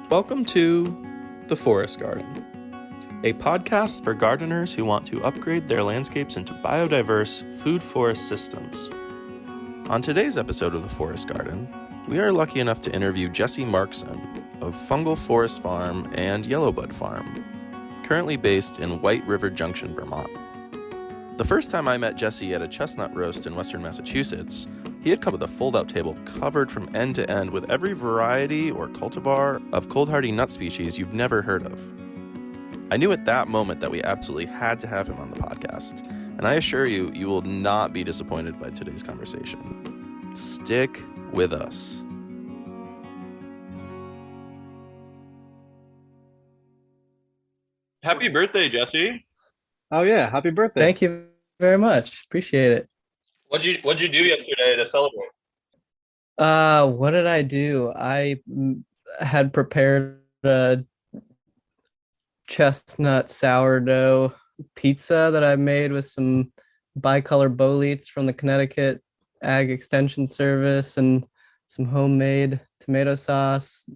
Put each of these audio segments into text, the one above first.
Welcome to The Forest Garden, a podcast for gardeners who want to upgrade their landscapes into biodiverse food forest systems. On today's episode of The Forest Garden, we are lucky enough to interview Jesse Marksohn of Fungal Forest Farm and Yellowbud Farm, currently based in White River Junction, Vermont. The first time I met Jesse at a chestnut roast in western Massachusetts, he had come with a fold-out table covered from end to end with every variety or cultivar of cold-hardy nut species you've never heard of. I knew at that moment that we absolutely had to have him on the podcast, and I assure you, you will not be disappointed by today's conversation. Stick with us. Happy birthday, Jesse. Oh yeah, happy birthday. Thank you very much. Appreciate it. What'd you do yesterday to celebrate? What did I do? I had prepared a chestnut sourdough pizza that I made with some bicolor boletes from the Connecticut Ag Extension Service and some homemade tomato sauce.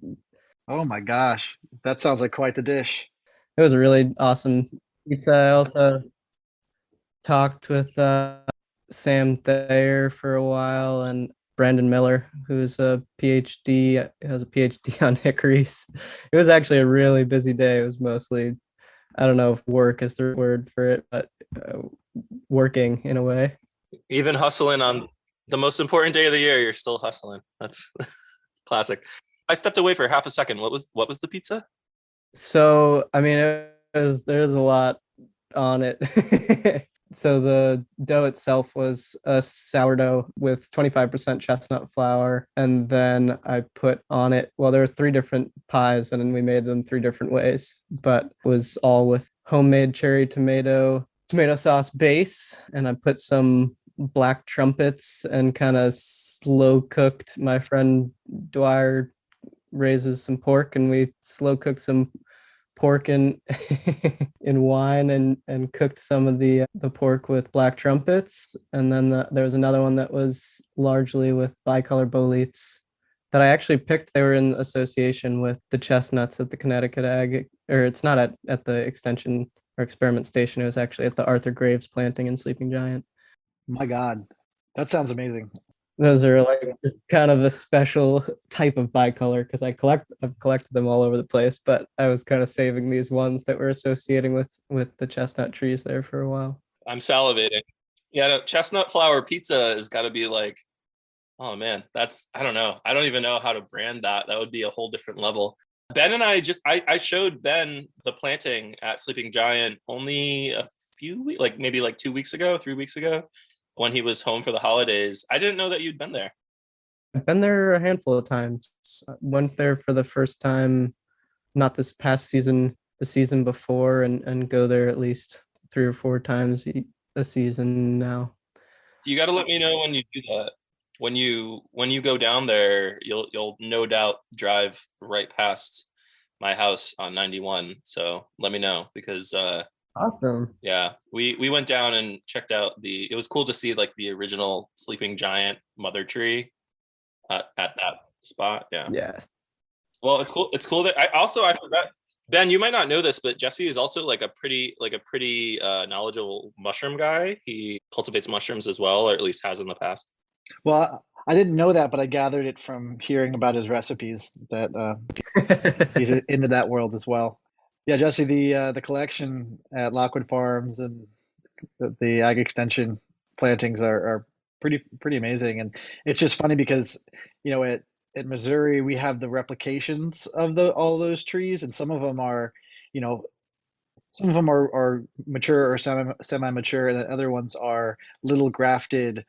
Oh my gosh, that sounds like quite the dish. It was a really awesome pizza. I also talked with Sam Thayer for a while and Brandon Miller, who's a PhD, has a PhD on hickories. It was actually a really busy day. It was mostly, I don't know if work is the word for it, but working in a way. Even hustling on the most important day of the year, you're still hustling. That's classic. I stepped away for half a second. What was the pizza? So, I mean, there's a lot on it. So the dough itself was a sourdough with 25% chestnut flour. And then I put on it, well, there were 3 different pies and then we made them 3 different ways, but it was all with homemade cherry tomato sauce base. And I put some black trumpets and kind of slow cooked. My friend Dwyer raises some pork and we slow cooked some pork in in wine and cooked some of the pork with black trumpets. And then there was another one that was largely with bicolor boletes that I actually picked. They were in association with the chestnuts at the Connecticut Ag, or it's not at the extension or experiment station. It was actually at the Arthur Graves planting in Sleeping Giant. My God, that sounds amazing. Those are like just kind of a special type of bicolor because I've collected them all over the place, but I was kind of saving these ones that were associating with the chestnut trees there for a while. I'm salivating. Yeah, no, chestnut flour pizza has got to be like, oh man, I don't know. I don't even know how to brand that. That would be a whole different level. Ben and I showed Ben the planting at Sleeping Giant only a few weeks, like maybe like 2 weeks ago, 3 weeks ago, when he was home for the holidays. I didn't know that you'd been there. I've been there a handful of times. I went there for the first time, not this past season, the season before, and go there at least 3 or 4 times a season now. You got to let me know when you do that. When you go down there, you'll no doubt drive right past my house on 91. So let me know because Awesome. yeah, we went down and checked out it was cool to see like the original Sleeping Giant mother tree at that spot. Yeah. Yes. Well, it's cool that I forgot. Ben, you might not know this, but Jesse is also like a pretty knowledgeable mushroom guy. He cultivates mushrooms as well, or at least has in the past. Well, I didn't know that, but I gathered it from hearing about his recipes that he's into that world as well. Yeah, Jesse, the collection at Lockwood Farms and the Ag Extension plantings are pretty amazing, and it's just funny because at Missouri we have the replications of all those trees, and some of them are, you know, some of them are mature or semi-mature, and the other ones are little grafted,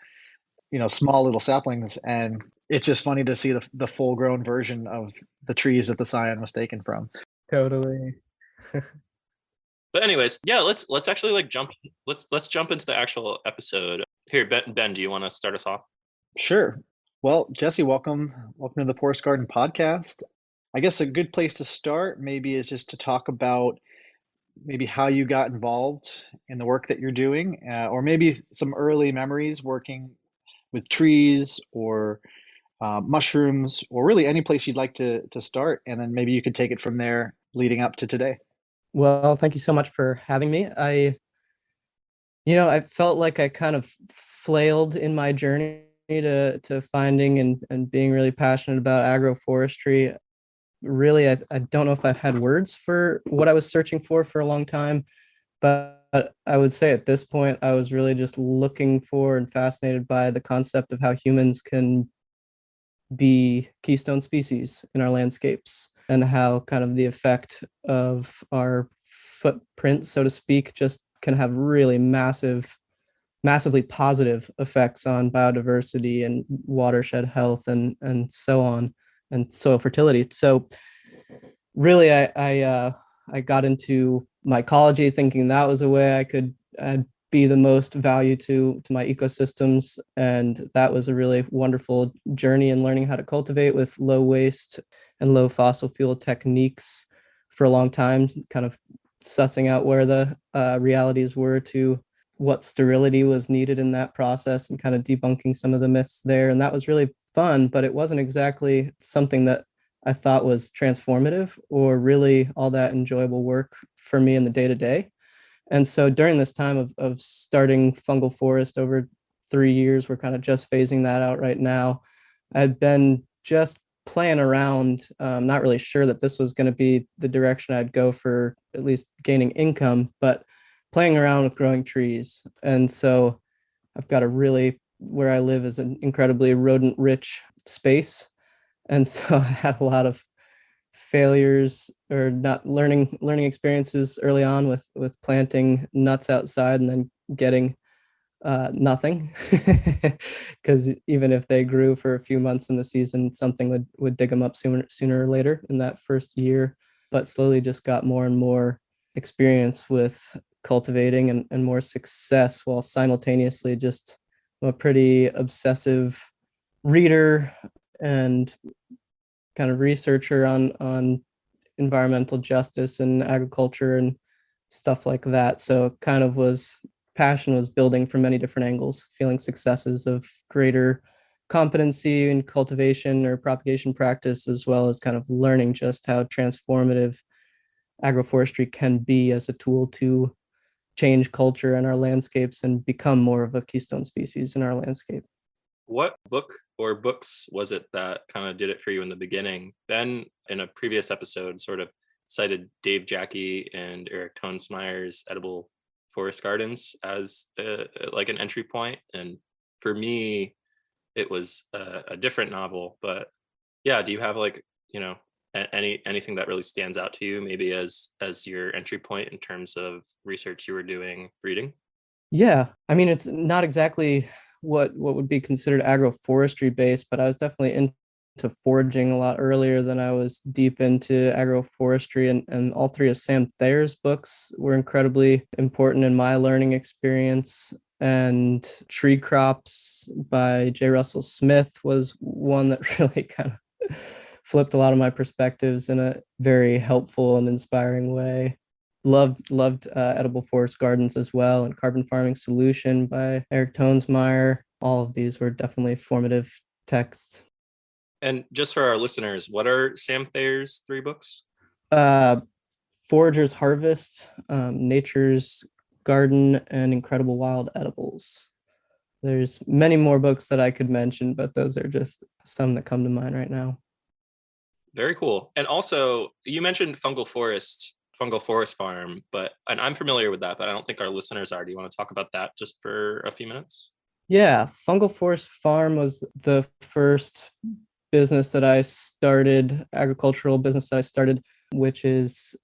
small little saplings, and it's just funny to see the full grown version of the trees that the scion was taken from. Totally. But anyways, yeah, let's actually like let's jump into the actual episode. Here, Ben, do you want to start us off? Sure. Well, Jesse, welcome to the Forest Garden podcast. I guess a good place to start maybe is just to talk about maybe how you got involved in the work that you're doing, or maybe some early memories working with trees or mushrooms, or really any place you'd like to start, and then maybe you could take it from there leading up to today. Well, thank you so much for having me. I felt like I kind of flailed in my journey to finding and being really passionate about agroforestry. Really, I don't know if I've had words for what I was searching for a long time, but I would say at this point, I was really just looking for and fascinated by the concept of how humans can be keystone species in our landscapes, and how kind of the effect of our footprint, so to speak, just can have really massively positive effects on biodiversity and watershed health and so on, and soil fertility. So really, I got into mycology thinking that was a way I could be the most value to my ecosystems, and that was a really wonderful journey in learning how to cultivate with low waste and low fossil fuel techniques for a long time, kind of sussing out where the realities were to what sterility was needed in that process, and kind of debunking some of the myths there. And that was really fun, but it wasn't exactly something that I thought was transformative or really all that enjoyable work for me in the day to day. And so during this time of starting fungal forest over 3 years, we're kind of just phasing that out right now. I'd been just playing around, not really sure that this was going to be the direction I'd go for at least gaining income, but playing around with growing trees. And so I've got where I live is an incredibly rodent rich space. And so I had a lot of failures or not learning experiences early on with planting nuts outside and then getting nothing, because even if they grew for a few months in the season, something would dig them up sooner or later in that first year. But slowly just got more and more experience with cultivating and more success, while simultaneously just I'm a pretty obsessive reader and kind of researcher on environmental justice and agriculture and stuff like that. So kind of passion was building from many different angles, feeling successes of greater competency in cultivation or propagation practice, as well as kind of learning just how transformative agroforestry can be as a tool to change culture in our landscapes and become more of a keystone species in our landscape. What book or books was it that kind of did it for you in the beginning? Ben, in a previous episode, sort of cited Dave Jackie and Eric Tonsmeyer's Edible Forest Gardens as like an entry point. And for me, it was a different novel. But yeah, do you have anything that really stands out to you, maybe as your entry point in terms of research you were doing, reading? Yeah, I mean, it's not exactly what would be considered agroforestry based, but I was definitely into foraging a lot earlier than I was deep into agroforestry. And all three of Sam Thayer's books were incredibly important in my learning experience. And Tree Crops by J. Russell Smith was one that really kind of flipped a lot of my perspectives in a very helpful and inspiring way. Loved Edible Forest Gardens as well, and Carbon Farming Solution by Eric Tonsmeyer. All of these were definitely formative texts. And just for our listeners, what are Sam Thayer's three books? Forager's Harvest, Nature's Garden, and Incredible Wild Edibles. There's many more books that I could mention, but those are just some that come to mind right now. Very cool. And also, you mentioned Fungal Forest Farm, and I'm familiar with that, but I don't think our listeners are. Do you want to talk about that just for a few minutes? Yeah, Fungal Forest Farm was the first business that I started, agricultural business that I started, which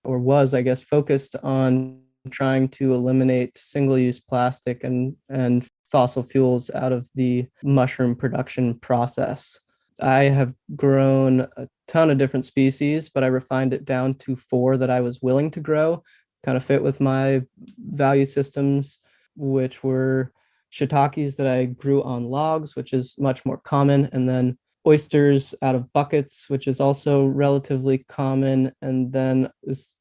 was, I guess, focused on trying to eliminate single-use plastic and fossil fuels out of the mushroom production process. I have grown a ton of different species, but I refined it down to 4 that I was willing to grow, kind of fit with my value systems, which were shiitakes that I grew on logs, which is much more common, and then oysters out of buckets, which is also relatively common, and then was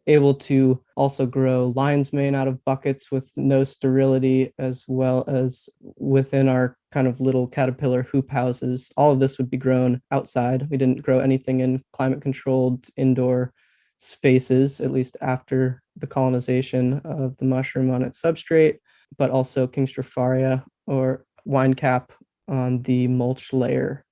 able to also grow lion's mane out of buckets with no sterility, as well as within our kind of little caterpillar hoop houses. All of this would be grown outside. We didn't grow anything in climate controlled indoor spaces, at least after the colonization of the mushroom on its substrate, but also King stropharia or wine cap on the mulch layer.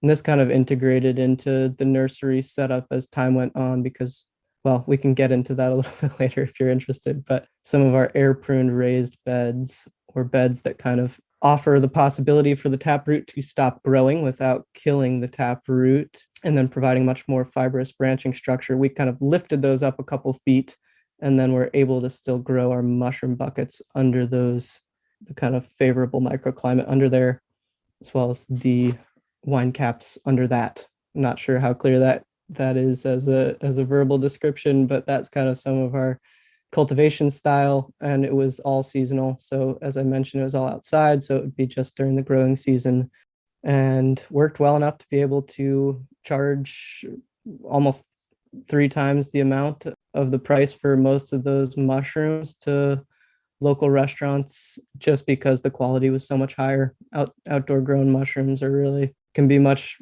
And this kind of integrated into the nursery setup as time went on because, well, we can get into that a little bit later if you're interested, but some of our air pruned raised beds or beds that kind of offer the possibility for the taproot to stop growing without killing the taproot and then providing much more fibrous branching structure. We kind of lifted those up a couple feet and then we're able to still grow our mushroom buckets under those, the kind of favorable microclimate under there, as well as the wine caps under that. I'm not sure how clear that is as a verbal description, but that's kind of some of our cultivation style, and it was all seasonal. So as I mentioned, it was all outside, so it would be just during the growing season, and worked well enough to be able to charge almost 3 times the amount of the price for most of those mushrooms to local restaurants just because the quality was so much higher. Outdoor grown mushrooms are really can be much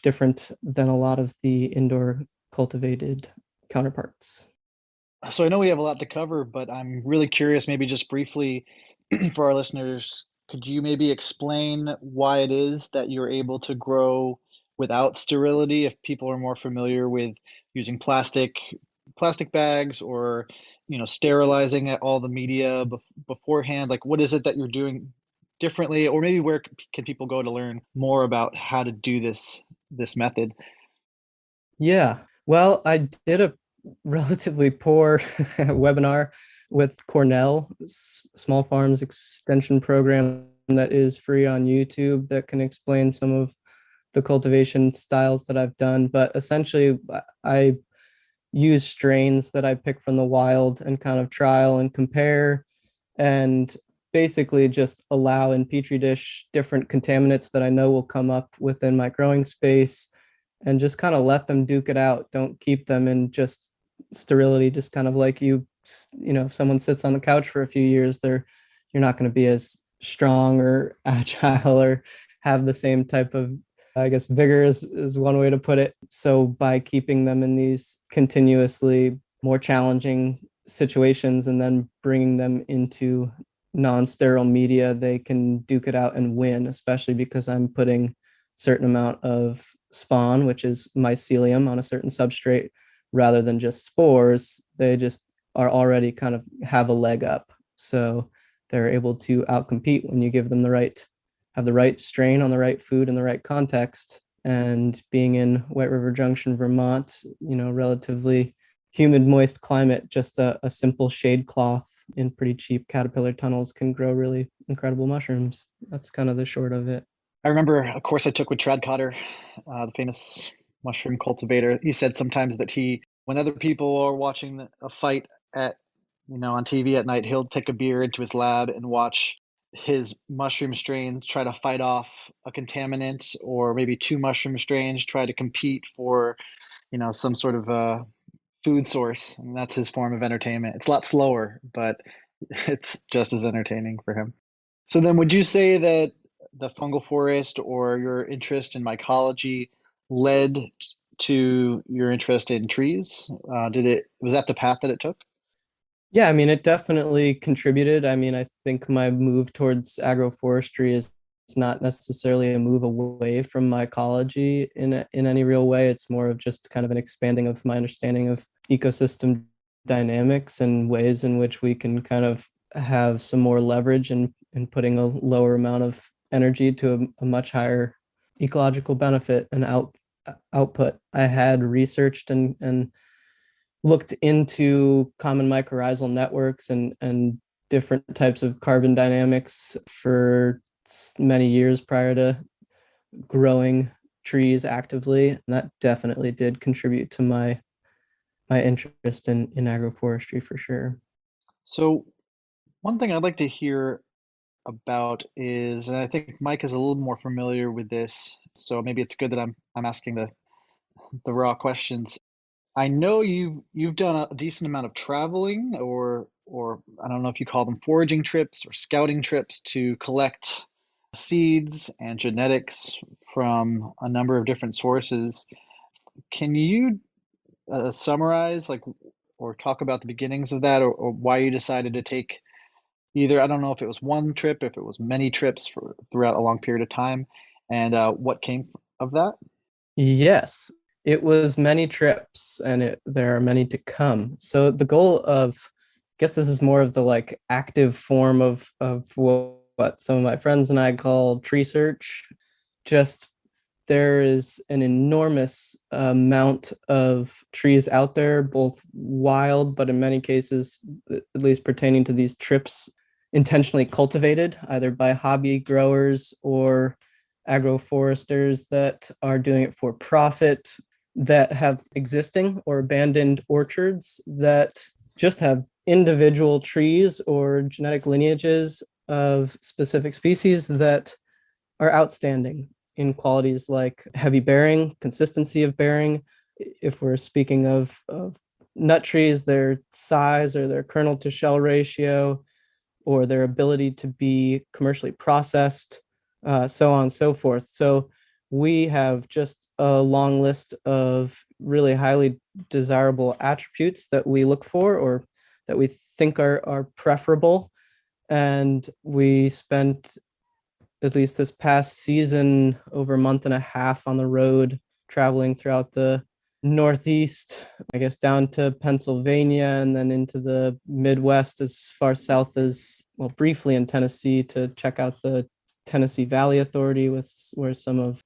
different than a lot of the indoor cultivated counterparts. So I know we have a lot to cover, but I'm really curious, maybe just briefly for our listeners, could you maybe explain why it is that you're able to grow without sterility if people are more familiar with using plastic bags or sterilizing all the media beforehand? Like, what is it that you're doing differently, or maybe where can people go to learn more about how to do this method? Yeah. Well, I did a relatively poor webinar with Cornell Small Farms Extension Program that is free on YouTube that can explain some of the cultivation styles that I've done. But essentially, I use strains that I pick from the wild and kind of trial and compare and basically just allow in petri dish different contaminants that I know will come up within my growing space and just kind of let them duke it out. Don't keep them in just sterility, just kind of like if someone sits on the couch for a few years, you're not going to be as strong or agile or have the same type of, I guess, vigor is one way to put it. So by keeping them in these continuously more challenging situations and then bringing them into non-sterile media, they can duke it out and win, especially because I'm putting certain amount of spawn, which is mycelium on a certain substrate, rather than just spores. They just are already kind of have a leg up. So they're able to outcompete when you give them have the right strain on the right food in the right context. And being in White River Junction, Vermont, relatively humid, moist climate, just a simple shade cloth in pretty cheap caterpillar tunnels can grow really incredible mushrooms. That's kind of the short of it. I remember a course I took with Trad Cotter, the famous mushroom cultivator. He said sometimes that when other people are watching a fight on TV at night, he'll take a beer into his lab and watch his mushroom strains try to fight off a contaminant, or maybe two mushroom strains try to compete for, some sort of food source. And that's his form of entertainment. It's a lot slower, but it's just as entertaining for him. So then would you say that the fungal forest or your interest in mycology led to your interest in trees? Was that the path that it took? Yeah, I mean, it definitely contributed. I mean, I think my move towards agroforestry is not necessarily a move away from mycology in any real way. It's more of just kind of an expanding of my understanding of ecosystem dynamics and ways in which we can kind of have some more leverage in putting a lower amount of energy to a much higher ecological benefit and output. I had researched and looked into common mycorrhizal networks and different types of carbon dynamics for many years prior to growing trees actively. And that definitely did contribute to my interest in agroforestry for sure. So one thing I'd like to hear about is, and I think Mike is a little more familiar with this, so maybe it's good that I'm asking the raw questions. I know you've done a decent amount of traveling, or I don't know if you call them foraging trips or scouting trips, to collect seeds and genetics from a number of different sources. Can you summarize, like, or talk about the beginnings of that, or why you decided to take either, I don't know if it was one trip, if it was many trips throughout a long period of time, and what came of that? Yes, it was many trips, and there are many to come. So the goal of, I guess this is more of the like active form of what some of my friends and I call tree search. Just there is an enormous amount of trees out there, both wild, but in many cases, at least pertaining to these trips, intentionally cultivated, either by hobby growers or agroforesters that are doing it for profit, that have existing or abandoned orchards that just have individual trees or genetic lineages of specific species that are outstanding in qualities like heavy bearing, consistency of bearing. If we're speaking of nut trees, their size or their kernel to shell ratio, or their ability to be commercially processed, so on and so forth. So we have just a long list of really highly desirable attributes that we look for or that we think are preferable. And we spent at least this past season over a month and a half on the road traveling throughout the Northeast, I guess down to Pennsylvania and then into the Midwest as far south as, well, briefly in Tennessee to check out the Tennessee Valley Authority, with where some of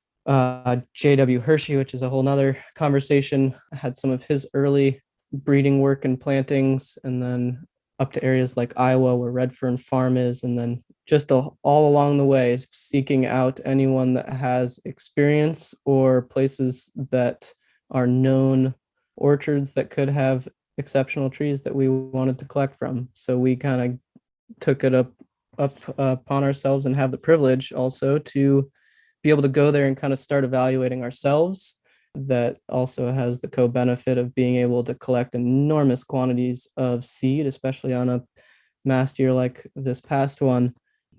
J.W. Hershey, which is a whole nother conversation, had some of his early breeding work and plantings, and then up to areas like Iowa where Redfern Farm is, and then just all along the way seeking out anyone that has experience or places that are known orchards that could have exceptional trees that we wanted to collect from. So we kind of took it up upon ourselves and have the privilege also to be able to go there and kind of start evaluating ourselves. That also has the co-benefit of being able to collect enormous quantities of seed, especially on a mast year like this past one,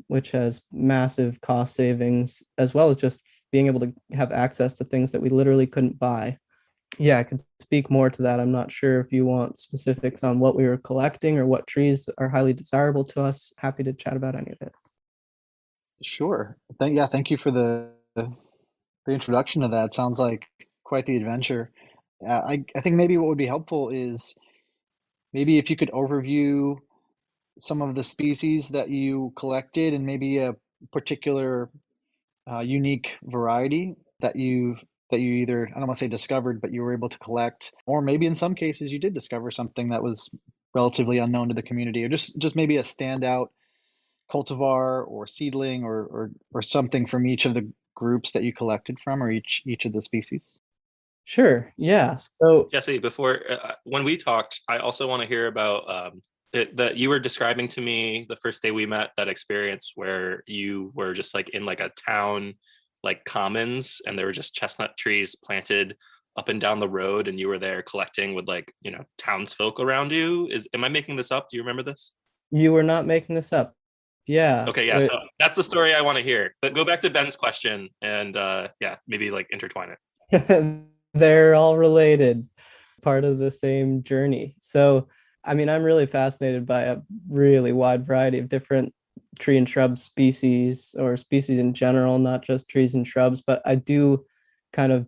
which has massive cost savings, as well as just being able to have access to things that we literally couldn't buy. Yeah, I could speak more to that. I'm not sure if you want specifics on what we were collecting or what trees are highly desirable to us. Happy to chat about any of it. Sure. Thank you for the introduction to that. Sounds like quite the adventure. I think maybe what would be helpful is maybe if you could overview some of the species that you collected and maybe a particular unique variety that you either, I don't want to say discovered, but you were able to collect, or maybe in some cases you did discover something that was relatively unknown to the community, or just maybe a standout cultivar or seedling or something from each of the groups that you collected from, or each of the species. Sure. Yeah. So Jesse, before when we talked, I also want to hear about that you were describing to me the first day we met, that experience where you were just like in like a town, like commons, and there were just chestnut trees planted up and down the road, and you were there collecting with like, you know, townsfolk around you. Am I making this up? Do you remember this? you were not making this up. Yeah. Okay, yeah. So that's the story I want to hear. But go back to Ben's question and yeah, maybe like intertwine it. They're all related, part of the same journey. So, I mean, I'm really fascinated by a really wide variety of different tree and shrub species, or species in general, not just trees and shrubs, but I do kind of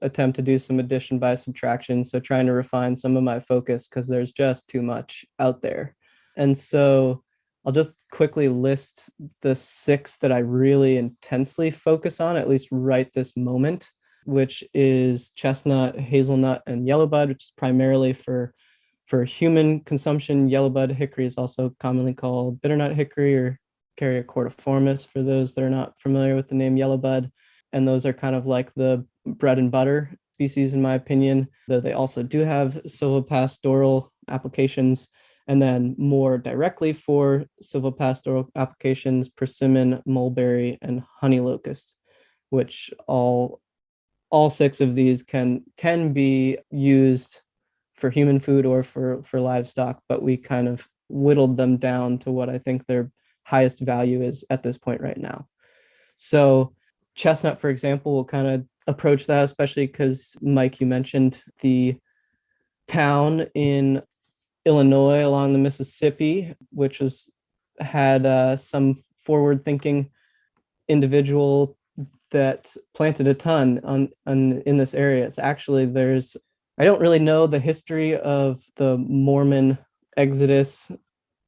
attempt to do some addition by subtraction. So, trying to refine some of my focus because there's just too much out there. And so, I'll just quickly list the 6 that I really intensely focus on, at least right this moment, which is chestnut, hazelnut, and yellowbud, which is primarily for human consumption. Yellowbud hickory is also commonly called bitternut hickory or Caryocortiformis for those that are not familiar with the name yellowbud. And those are kind of like the bread and butter species, in my opinion, though they also do have silvopastoral applications. And then more directly for silvopastoral applications, persimmon, mulberry, and honey locust, which all 6 of these can be used for human food or for livestock, but we kind of whittled them down to what I think their highest value is at this point right now. So chestnut, for example, will kind of approach that, especially because, Mike, you mentioned the town in Illinois along the Mississippi, which had some forward-thinking individual that planted a ton in this area. It's actually, I don't really know the history of the Mormon exodus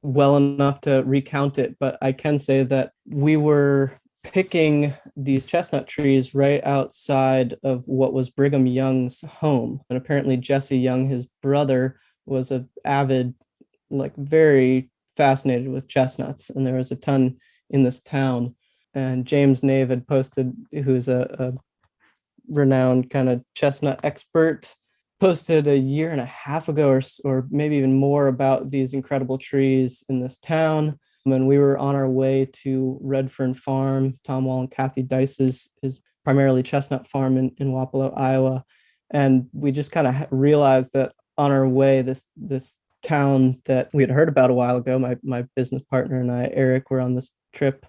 well enough to recount it, but I can say that we were picking these chestnut trees right outside of what was Brigham Young's home. And apparently Jesse Young, his brother, was an avid, like very fascinated with chestnuts. And there was a ton in this town. And James Nave had posted, who's a renowned kind of chestnut expert, posted a year and a half ago or maybe even more about these incredible trees in this town. And we were on our way to Redfern Farm, Tom Wall and Kathy Dice's is primarily chestnut farm in Wapello, Iowa. And we just kind of realized that on our way, this town that we had heard about a while ago, my business partner and I, Eric, were on this trip.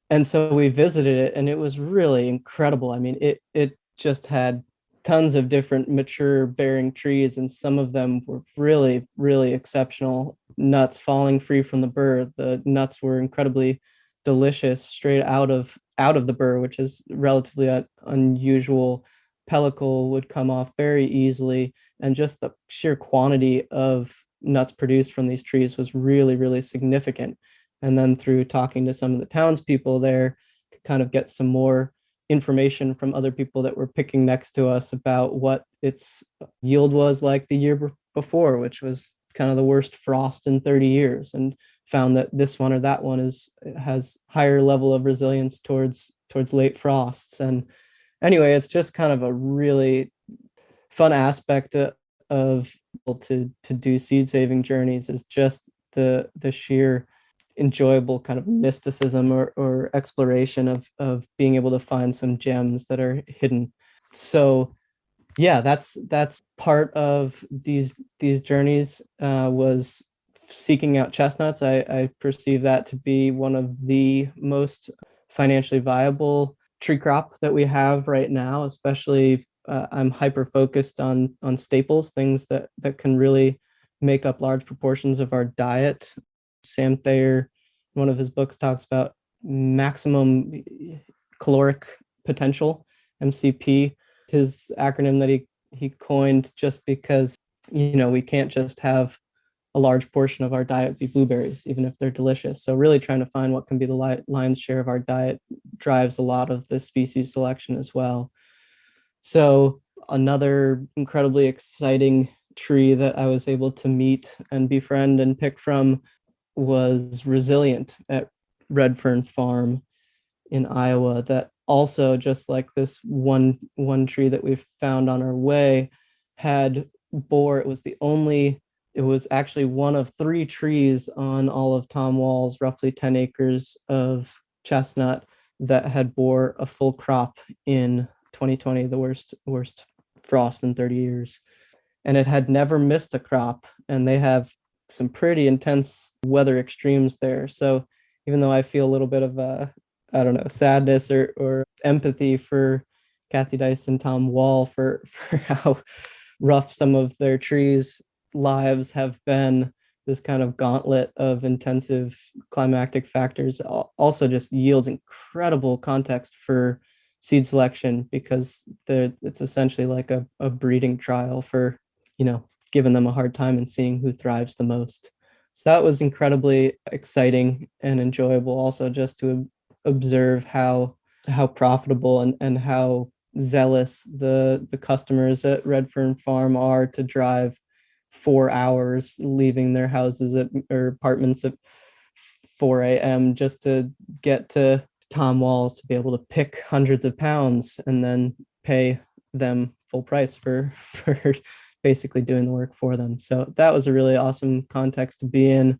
And so we visited it, and it was really incredible. I mean, it just had tons of different mature bearing trees, and some of them were really, really exceptional. Nuts falling free from the burr. The nuts were incredibly delicious straight out of the burr, which is relatively unusual. Pellicle would come off very easily, and just the sheer quantity of nuts produced from these trees was really, really significant. And then through talking to some of the townspeople there, could kind of get some more information from other people that were picking next to us about what its yield was like the year before, which was kind of the worst frost in 30 years, and found that this one or that one has higher level of resilience towards late frosts. And anyway, it's just kind of a really fun aspect of to do seed saving journeys, is just the sheer enjoyable kind of mysticism or exploration of being able to find some gems that are hidden. So yeah, that's part of these journeys, was seeking out chestnuts. I perceive that to be one of the most financially viable tree crop that we have right now, especially I'm hyper focused on staples, things that can really make up large proportions of our diet. Sam Thayer, in one of his books, talks about maximum caloric potential, MCP, his acronym that he coined, just because, we can't just have a large portion of our diet be blueberries, even if they're delicious. So really trying to find what can be the lion's share of our diet drives a lot of the species selection as well. So another incredibly exciting tree that I was able to meet and befriend and pick from was Resilient at Redfern Farm in Iowa, that also, just like this one tree that we found on our way, had bore. It was actually one of 3 trees on all of Tom Wall's roughly 10 acres of chestnut that had bore a full crop in 2020, the worst frost in 30 years. And it had never missed a crop, and they have some pretty intense weather extremes there. So even though I feel a little bit of I don't know, sadness or empathy for Kathy Dice and Tom Wall for how rough some of their trees' lives have been, this kind of gauntlet of intensive climactic factors also just yields incredible context for seed selection, because it's essentially like a breeding trial for, giving them a hard time and seeing who thrives the most. So that was incredibly exciting and enjoyable, also just to observe how profitable and how zealous the customers at Redfern Farm are to drive 4 hours, leaving their houses or apartments at 4 a.m. just to get to Tom Wall's to be able to pick hundreds of pounds and then pay them full price for basically doing the work for them. So that was a really awesome context to be in.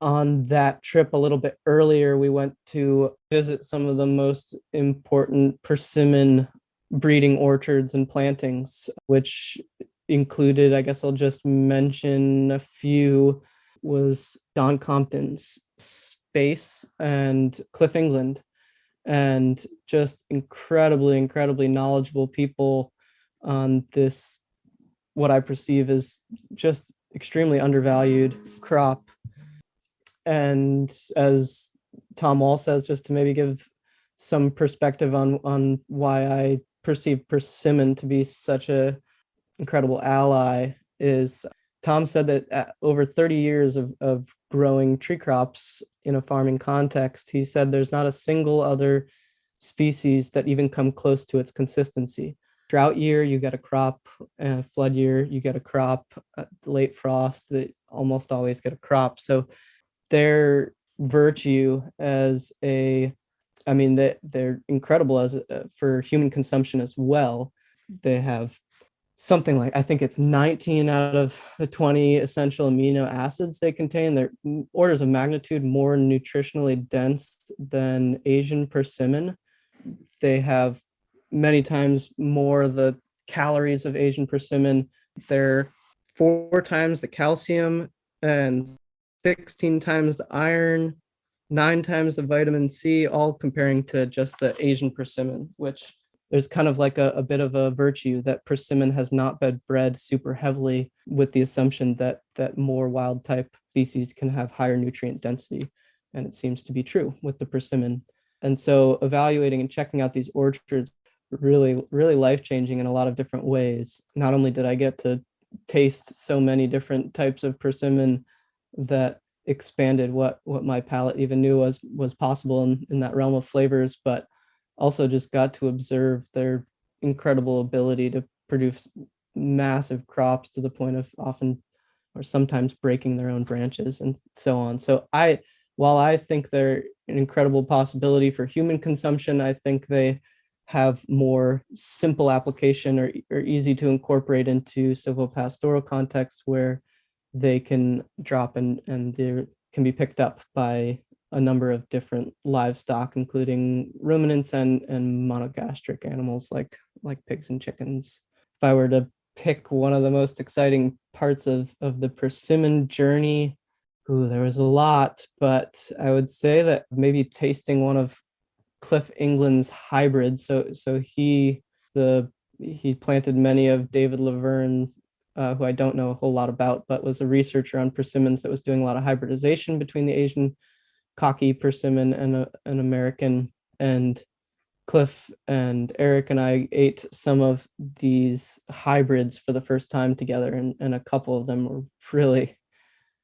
On that trip a little bit earlier, we went to visit some of the most important persimmon breeding orchards and plantings, which included, I guess I'll just mention a few, was Don Compton's Space and Cliff England. and just incredibly knowledgeable people on this, what I perceive as just extremely undervalued crop. And as Tom Wall says, just to maybe give some perspective on why I perceive persimmon to be such a incredible ally, is Tom said that over 30 years of growing tree crops in a farming context, he said there's not a single other species that even come close to its consistency. Drought year, you get a crop. Flood year, you get a crop. Late frost, they almost always get a crop. So their virtue as a, I mean, they're incredible as for human consumption as well. They have something like, I think it's 19 out of the 20 essential amino acids they contain. They're orders of magnitude more nutritionally dense than Asian persimmon. They have many times more the calories of Asian persimmon. They're 4 times the calcium and 16 times the iron, 9 times the vitamin C, all comparing to just the Asian persimmon, which there's kind of like a bit of a virtue that persimmon has not been bred super heavily, with the assumption that more wild type species can have higher nutrient density. And it seems to be true with the persimmon. And so evaluating and checking out these orchards, really life-changing in a lot of different ways. Not only did I get to taste so many different types of persimmon that expanded what my palate even knew was possible in that realm of flavors, but also just got to observe their incredible ability to produce massive crops to the point of often or sometimes breaking their own branches and so on. So while I think they're an incredible possibility for human consumption, I think they have more simple application or easy to incorporate into silvopastoral contexts where they can drop and they can be picked up by a number of different livestock, including ruminants and monogastric animals like pigs and chickens. If I were to pick one of the most exciting parts of the persimmon journey, there was a lot, but I would say that maybe tasting one of Cliff England's hybrids. So he planted many of David Laverne, who I don't know a whole lot about, but was a researcher on persimmons that was doing a lot of hybridization between the Asian cocky persimmon and an American. And Cliff and Eric and I ate some of these hybrids for the first time together, and a couple of them were really,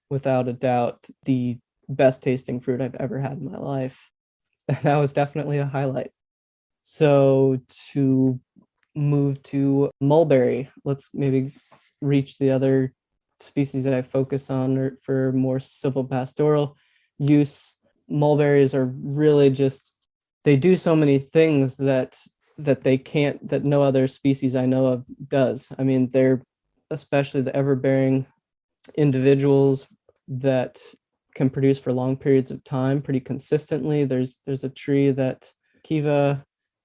without a doubt, the best tasting fruit I've ever had in my life. That was definitely a highlight. So to move to mulberry, let's maybe reach the other species that I focus on for more silvopastoral use. Mulberries are really just, they do so many things that no other species I know of does. I mean, they're especially the everbearing individuals that can produce for long periods of time pretty consistently. There's a tree that Kiva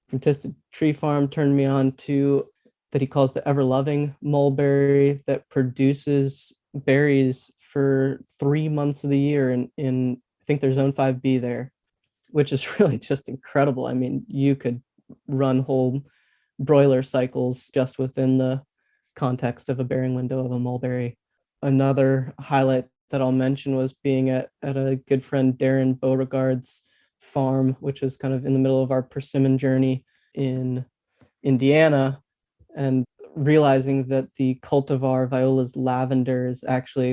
from Tisted Tree Farm turned me on to that he calls the ever-loving mulberry, that produces berries for 3 months of the year in I think there's zone 5B there, which is really just incredible. I mean, you could run whole broiler cycles just within the context of a bearing window of a mulberry. Another highlight that I'll mention was being at a good friend Darren Beauregard's farm, which is kind of in the middle of our persimmon journey in Indiana, and realizing that the cultivar Viola's lavender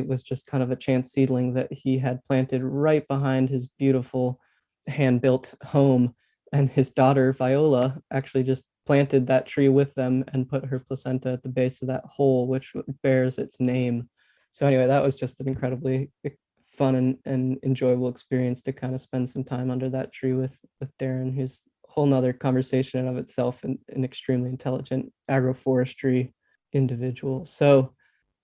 was just kind of a chance seedling that he had planted right behind his beautiful hand-built home. And his daughter Viola actually just planted that tree with them and put her placenta at the base of that hole, which bears its name. So anyway, that was just an incredibly fun and enjoyable experience to kind of spend some time under that tree with Darren, who's a whole nother conversation in of itself, and an extremely intelligent agroforestry individual. So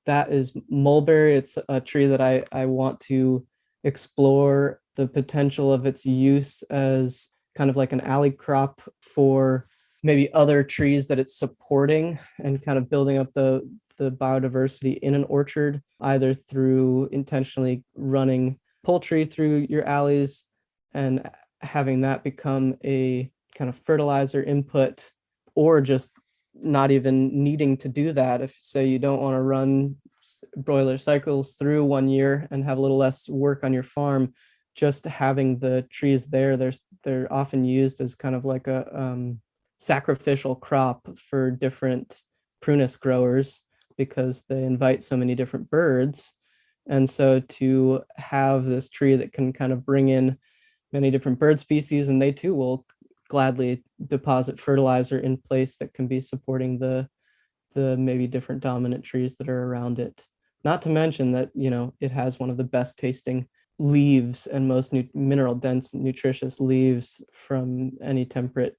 that is mulberry. It's a tree that I want to explore the potential of its use as kind of like an alley crop for maybe other trees that it's supporting, and kind of building up the biodiversity in an orchard, either through intentionally running poultry through your alleys and having that become a kind of fertilizer input, or just not even needing to do that. If, say, you don't want to run broiler cycles through 1 year and have a little less work on your farm, just having the trees there, they're often used as kind of like a sacrificial crop for different prunus growers, because they invite so many different birds. And so to have this tree that can kind of bring in many different bird species, and they too will gladly deposit fertilizer in place that can be supporting the maybe different dominant trees that are around it. Not to mention that, it has one of the best tasting leaves and most mineral dense, nutritious leaves from any temperate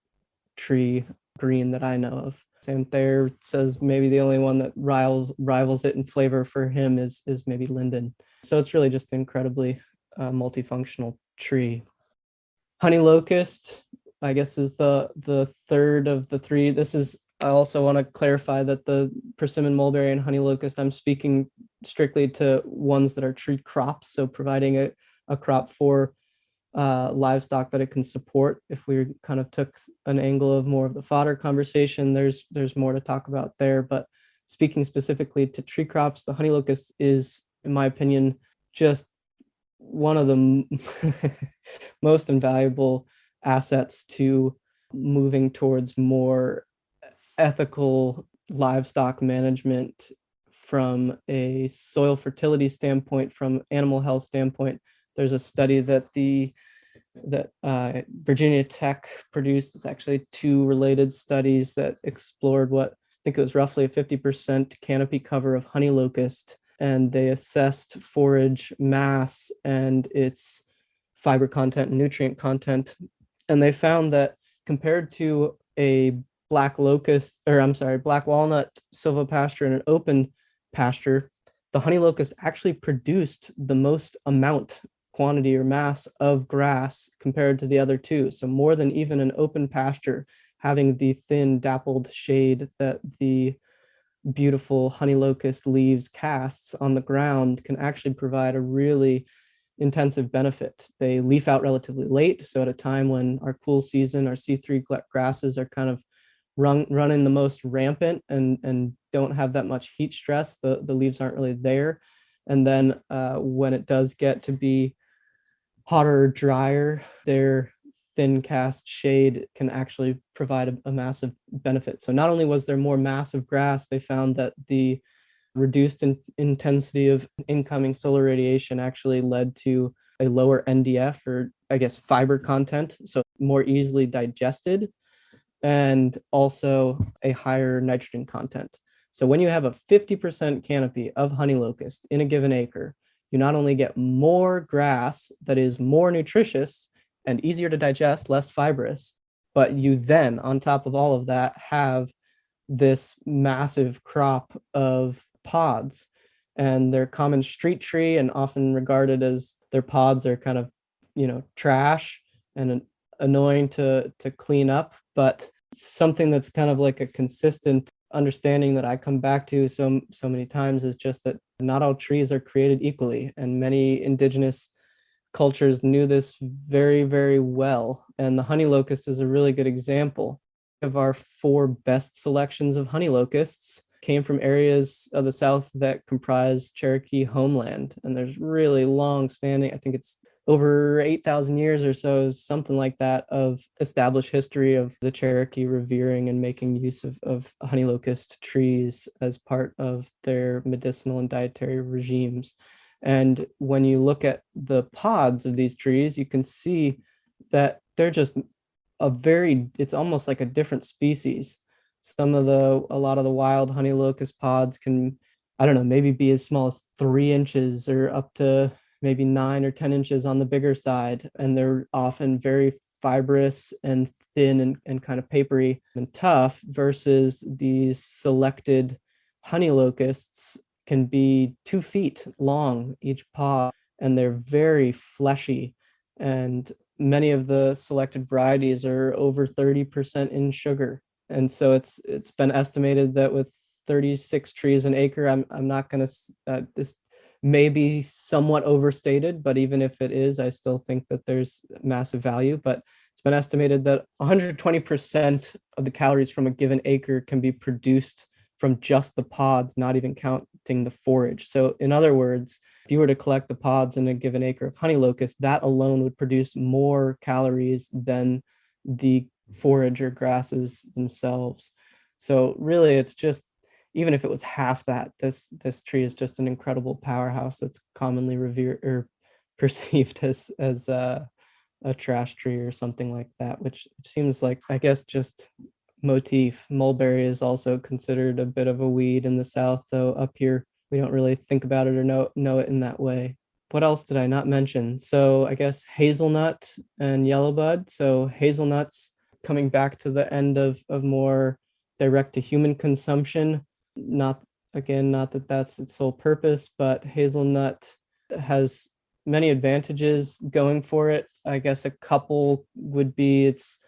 tree green that I know of. Sam Thayer says maybe the only one that rivals it in flavor for him is maybe linden. So it's really just an incredibly multifunctional tree. Honey locust, I guess, is the third of the three. I also want to clarify that the persimmon, mulberry, and honey locust, I'm speaking strictly to ones that are tree crops, so providing a crop for livestock that it can support. If we kind of took an angle of more of the fodder conversation, there's more to talk about there. But speaking specifically to tree crops, the honey locust is, in my opinion, just one of the most invaluable assets to moving towards more ethical livestock management from a soil fertility standpoint, from animal health standpoint. There's a study that Virginia Tech produced. It's actually two related studies that explored what I think it was roughly a 50% canopy cover of honey locust, and they assessed forage mass and its fiber content and nutrient content. And they found that compared to a black walnut silvopasture in an open pasture, the honey locust actually produced the most quantity or mass of grass compared to the other two. So more than even an open pasture, having the thin dappled shade that the beautiful honey locust leaves casts on the ground can actually provide a really intensive benefit. They leaf out relatively late, so at a time when our cool season, our C3 grasses are kind of running the most rampant and don't have that much heat stress, the leaves aren't really there. And then when it does get to be hotter or drier, their thin cast shade can actually provide a massive benefit. So not only was there more massive grass, they found that the reduced intensity of incoming solar radiation actually led to a lower NDF, or I guess fiber content, so more easily digested, and also a higher nitrogen content. So when you have a 50% canopy of honey locust in a given acre, you not only get more grass that is more nutritious and easier to digest, less fibrous, but you then, on top of all of that, have this massive crop of pods. And they're common street tree and often regarded as their pods are kind of, trash and annoying to clean up. But something that's kind of like a consistent understanding that I come back to so many times is just that not all trees are created equally, and many indigenous cultures knew this very, very well. And the honey locust is a really good example. Of our 4 best selections of honey locusts came from areas of the South that comprise Cherokee homeland. And there's really long standing, I think it's over 8,000 years or so, something like that, of established history of the Cherokee revering and making use of honey locust trees as part of their medicinal and dietary regimes. And when you look at the pods of these trees, you can see that they're just it's almost like a different species. A lot of the wild honey locust pods can, I don't know, maybe be as small as 3 inches or up to maybe 9 or 10 inches on the bigger side. And they're often very fibrous and thin and kind of papery and tough, versus these selected honey locusts can be 2 feet long each pod, and they're very fleshy. And many of the selected varieties are over 30% in sugar. And so it's been estimated that with 36 trees an acre, I'm not going to this maybe somewhat overstated, but even if it is, I still think that there's massive value. But it's been estimated that 120% of the calories from a given acre can be produced from just the pods, not even counting the forage. So in other words, if you were to collect the pods in a given acre of honey locust, that alone would produce more calories than the forage or grasses themselves. So really, it's just, even if it was half that, this tree is just an incredible powerhouse that's commonly revered or perceived as a trash tree or something like that, which seems like, I guess, just motif. Mulberry is also considered a bit of a weed in the South, though up here we don't really think about it or know it in that way. What else did I not mention? So I guess hazelnut and yellowbud. So hazelnuts, coming back to the end of more direct to human consumption. Not, again, not that that's its sole purpose, but hazelnut has many advantages going for it. I guess a couple would be its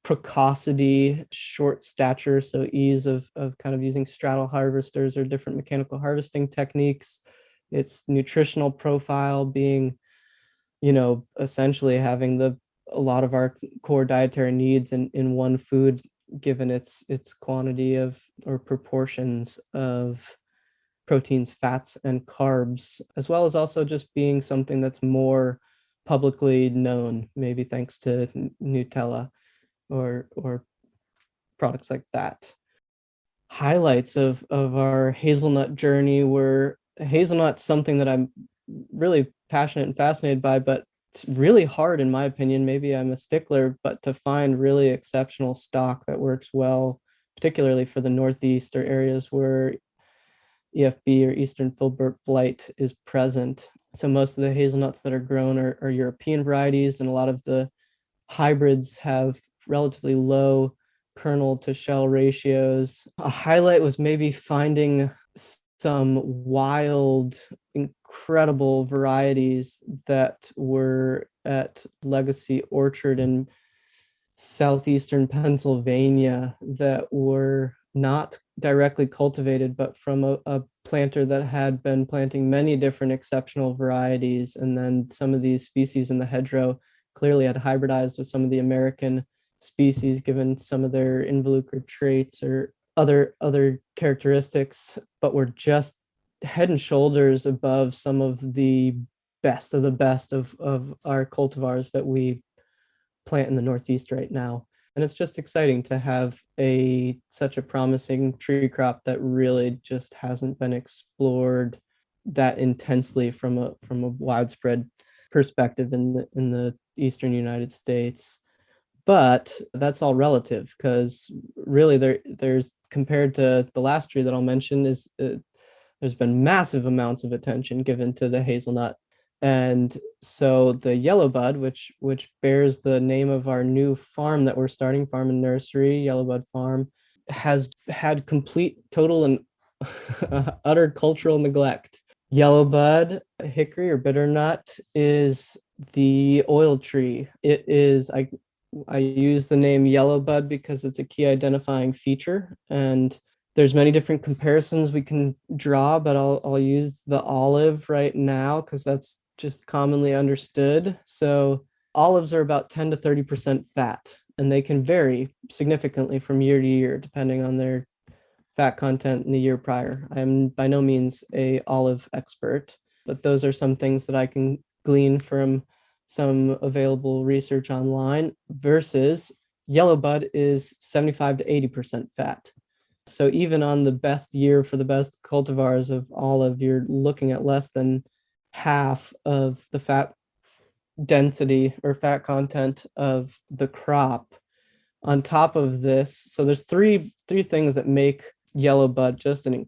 precocity, short stature, so ease of kind of using straddle harvesters or different mechanical harvesting techniques. Its nutritional profile being, essentially having a lot of our core dietary needs in one food, given its quantity of or proportions of proteins, fats, and carbs, as well as also just being something that's more publicly known, maybe thanks to Nutella or products like that. Highlights of our hazelnut journey were hazelnut's something that I'm really passionate and fascinated by, but it's really hard, in my opinion. Maybe I'm a stickler, but to find really exceptional stock that works well, particularly for the Northeast or areas where EFB or Eastern filbert blight is present. So most of the hazelnuts that are grown are European varieties, and a lot of the hybrids have relatively low kernel to shell ratios. A highlight was maybe finding some wild, incredible varieties that were at Legacy Orchard in southeastern Pennsylvania that were not directly cultivated, but from a planter that had been planting many different exceptional varieties. And then some of these species in the hedgerow clearly had hybridized with some of the American species, given some of their involucre traits or other characteristics, but were just head and shoulders above some of the best of the best of our cultivars that we plant in the Northeast right now. And it's just exciting to have such a promising tree crop that really just hasn't been explored that intensely from a widespread perspective in the Eastern United States. But that's all relative, because really there's, compared to the last tree that I'll mention, is there's been massive amounts of attention given to the hazelnut. And so the Yellowbud, which bears the name of our new farm that we're starting, farm and nursery, Yellowbud Farm, has had complete, total, and utter cultural neglect. Yellowbud, hickory or bitternut, is the oil tree. It is, I use the name Yellowbud because it's a key identifying feature, and there's many different comparisons we can draw, but I'll use the olive right now because that's just commonly understood. So olives are about 10 to 30% fat, and they can vary significantly from year to year depending on their fat content in the year prior. I am by no means a olive expert, but those are some things that I can glean from some available research online. Versus Yellowbud is 75 to 80% fat. So even on the best year for the best cultivars of olive, you're looking at less than half of the fat density or fat content of the crop. On top of this, so there's three things that make Yellowbud just an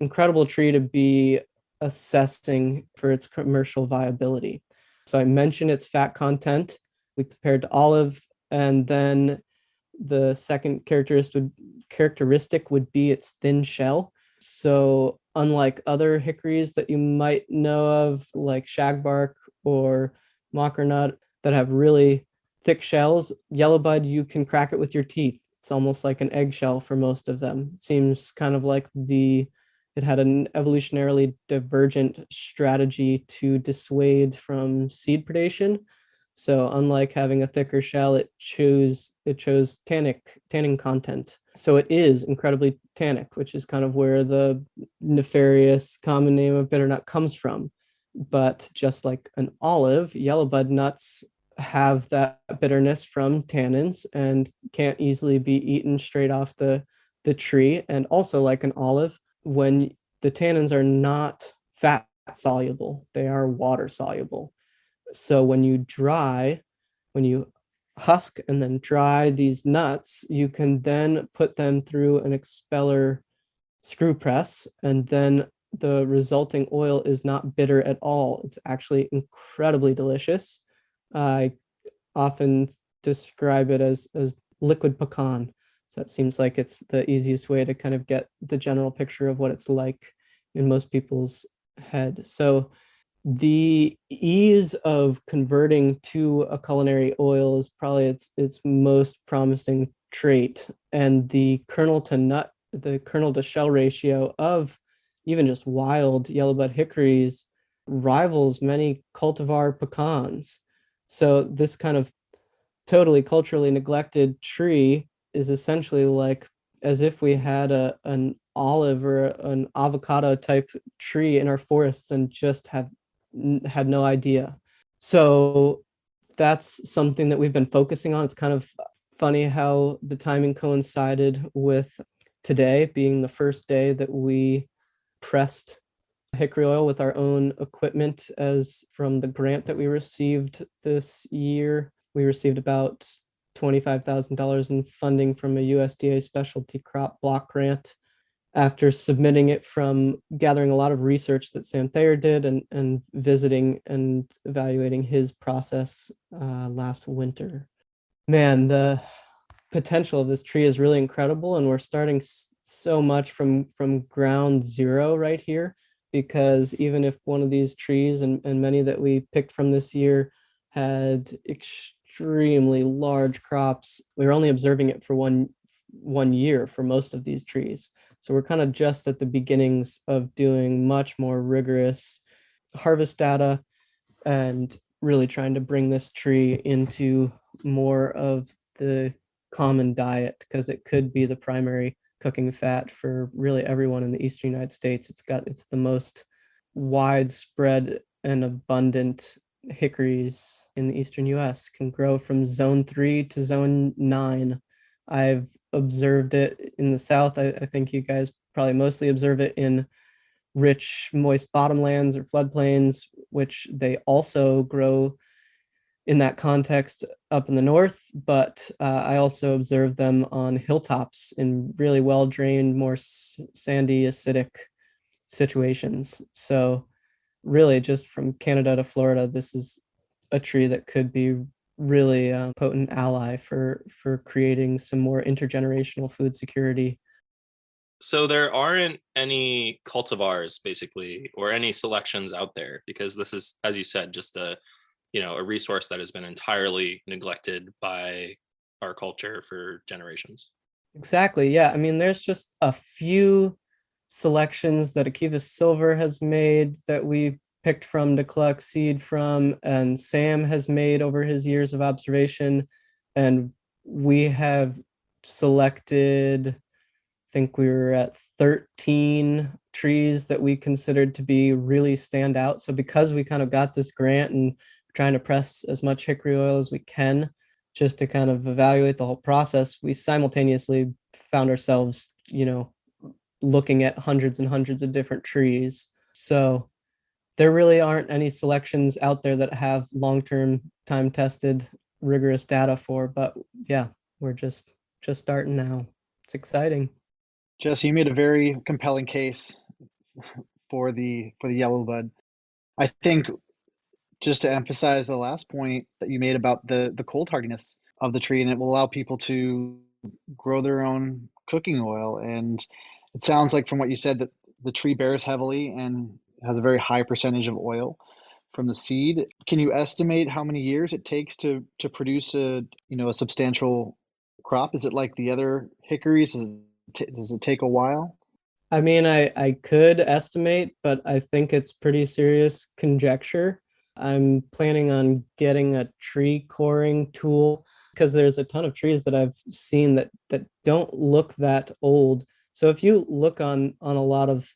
incredible tree to be assessing for its commercial viability. So I mentioned its fat content. We compared to olive, and then the second characteristic would be its thin shell. So unlike other hickories that you might know of, like shagbark or mockernut, that have really thick shells, Yellowbud, you can crack it with your teeth. It's almost like an eggshell for most of them. It seems kind of like the it had an evolutionarily divergent strategy to dissuade from seed predation. So unlike having a thicker shell, it chose tannin content. So it is incredibly tannic, which is kind of where the nefarious common name of bitternut comes from. But just like an olive, yellowbud nuts have that bitterness from tannins and can't easily be eaten straight off the tree. And also, like an olive, when the tannins are not fat soluble, they are water soluble. So when you husk and then dry these nuts, you can then put them through an expeller screw press, and then the resulting oil is not bitter at all. It's actually incredibly delicious. I often describe it as liquid pecan. So that seems like it's the easiest way to kind of get the general picture of what it's like in most people's head. So the ease of converting to a culinary oil is probably its most promising trait. And the kernel to shell ratio of even just wild yellowbud hickories rivals many cultivar pecans. So this kind of totally culturally neglected tree is essentially like as if we had an olive or an avocado type tree in our forests and just had no idea. So that's something that we've been focusing on. It's kind of funny how the timing coincided with today being the first day that we pressed hickory oil with our own equipment as from the grant that we received this year. We received about $25,000 in funding from a USDA specialty crop block grant after submitting it from gathering a lot of research that Sam Thayer did and visiting and evaluating his process last winter. Man, the potential of this tree is really incredible, and we're starting so much from ground zero right here, because even if one of these trees and many that we picked from this year had extremely large crops, we were only observing it for one year for most of these trees. So we're kind of just at the beginnings of doing much more rigorous harvest data and really trying to bring this tree into more of the common diet, because it could be the primary cooking fat for really everyone in the eastern United States. It's the most widespread and abundant hickories in the eastern US, can grow from zone 3 to zone 9. I've observed it in the south. I think you guys probably mostly observe it in rich, moist bottomlands or floodplains, which they also grow in that context up in the north. But I also observe them on hilltops in really well drained, more sandy, acidic situations. So, really, just from Canada to Florida, this is a tree that could be really a potent ally for creating some more intergenerational food security. So there aren't any cultivars basically or any selections out there, because this is, as you said, just a resource that has been entirely neglected by our culture for generations. Exactly. Yeah. I mean, there's just a few selections that Akiva Silver has made that we picked from to collect seed from, and Sam has made over his years of observation. And we have selected, I think we were at 13 trees that we considered to be really stand out. So because we kind of got this grant and trying to press as much hickory oil as we can just to kind of evaluate the whole process, we simultaneously found ourselves, looking at hundreds and hundreds of different trees. So there really aren't any selections out there that have long-term, time-tested, rigorous data for, but yeah, we're just starting now. It's exciting. Jesse, you made a very compelling case for the Yellowbud. I think just to emphasize the last point that you made about the cold hardiness of the tree, and it will allow people to grow their own cooking oil. And it sounds like from what you said that the tree bears heavily and has a very high percentage of oil from the seed. Can you estimate how many years it takes to produce a substantial crop? Is it like the other hickories? Does it take a while? I mean, I could estimate, but I think it's pretty serious conjecture. I'm planning on getting a tree coring tool because there's a ton of trees that I've seen that don't look that old. So if you look on a lot of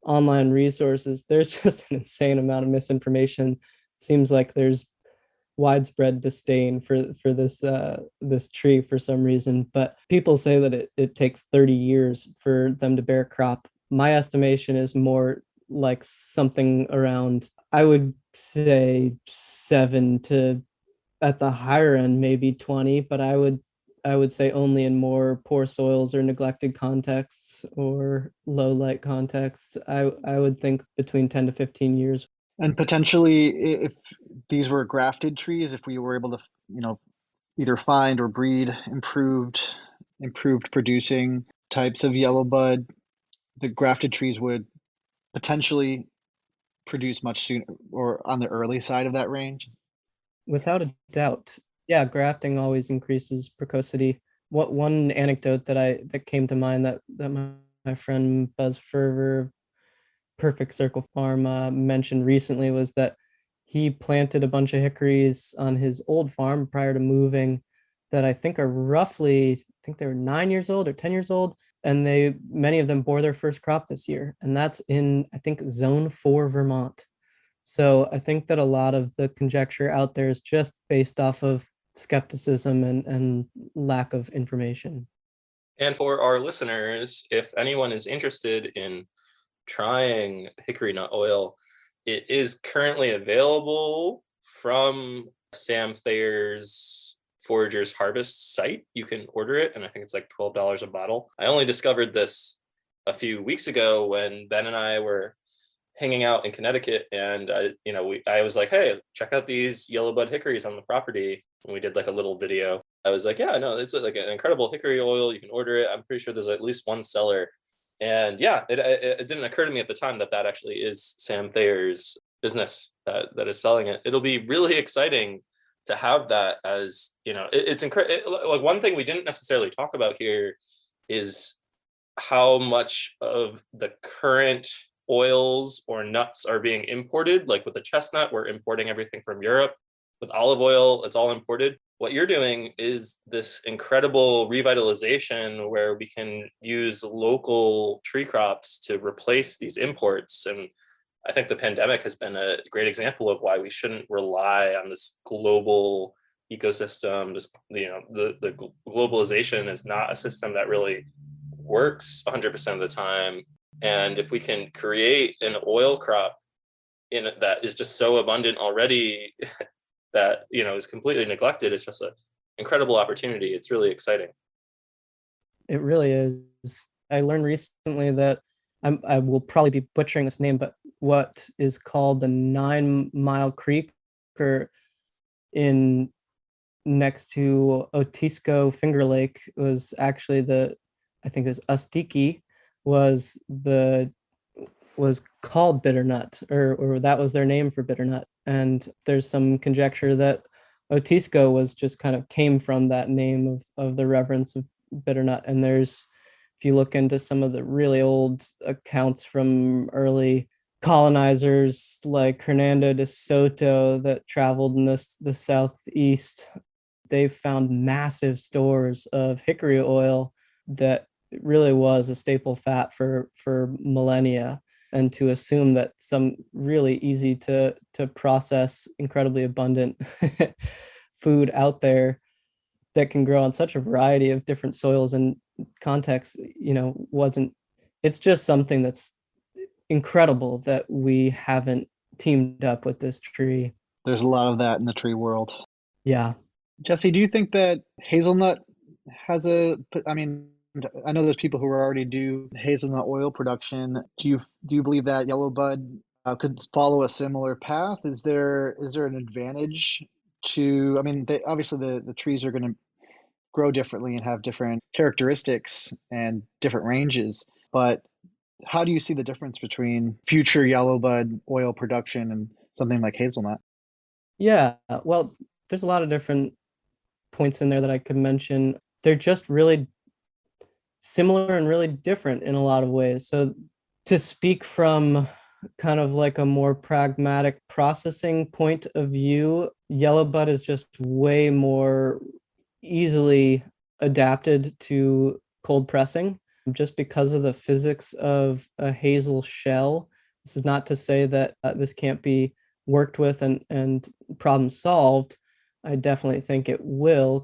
online resources, there's just an insane amount of misinformation. It seems like there's widespread disdain for this tree for some reason, but people say that it takes 30 years for them to bear crop. My estimation is more like something around, I would say 7 to, at the higher end, maybe 20, but I would say only in more poor soils or neglected contexts or low light contexts. I would think between 10 to 15 years. And potentially, if these were grafted trees, if we were able to, either find or breed improved producing types of yellow bud, the grafted trees would potentially produce much sooner or on the early side of that range. Without a doubt. Yeah, grafting always increases precocity. What one anecdote that came to mind that my friend Buzz Ferver, Perfect Circle Farm, mentioned recently was that he planted a bunch of hickories on his old farm prior to moving that I think are roughly, I think they were 9 years old or 10 years old. And many of them bore their first crop this year. And that's in, I think, zone 4 Vermont. So I think that a lot of the conjecture out there is just based off of skepticism and lack of information. And for our listeners, if anyone is interested in trying hickory nut oil, it is currently available from Sam Thayer's Forager's Harvest site. You can order it, and I think it's like $12 a bottle. I only discovered this a few weeks ago when Ben and I were hanging out in Connecticut, and I was like, hey, check out these Yellowbud hickories on the property, and we did like a little video. I was like, yeah, no, it's like an incredible hickory oil. You can order it. I'm pretty sure there's at least one seller. And yeah, it didn't occur to me at the time that actually is Sam Thayer's business that is selling it. It'll be really exciting to have that as, it's incredible. Like, one thing we didn't necessarily talk about here is how much of the current oils or nuts are being imported. Like with the chestnut, we're importing everything from Europe. With olive oil, it's all imported. What you're doing is this incredible revitalization where we can use local tree crops to replace these imports. And I think the pandemic has been a great example of why we shouldn't rely on this global ecosystem. The globalization is not a system that really works 100% of the time. And if we can create an oil crop that is just so abundant already that is completely neglected, it's just an incredible opportunity. It's really exciting. It really is. I learned recently that I will probably be butchering this name, but what is called the 9 Mile Creek, or in next to Otisco Finger Lake, was actually I think it was Ustiki, was called bitternut, or that was their name for bitternut. And there's some conjecture that Otisco was just kind of came from that name of the reverence of bitternut. And if you look into some of the really old accounts from early colonizers like Hernando de Soto that traveled in the southeast, they've found massive stores of hickory oil that really was a staple fat for millennia. And to assume that some really easy to process, incredibly abundant food out there that can grow on such a variety of different soils and contexts, it's just something that's incredible that we haven't teamed up with this tree. There's a lot of that in the tree world. Yeah. Jesse, do you think that hazelnut has I mean, I know there's people who already do hazelnut oil production. Do you believe that Yellowbud could follow a similar path? Is there an advantage to? I mean, obviously the trees are going to grow differently and have different characteristics and different ranges. But how do you see the difference between future Yellowbud oil production and something like hazelnut? Yeah. Well, there's a lot of different points in there that I could mention. They're just really similar and really different in a lot of ways. So to speak from kind of like a more pragmatic processing point of view, Yellowbud is just way more easily adapted to cold pressing just because of the physics of a hazel shell. This is not to say that this can't be worked with and problem solved. I definitely think it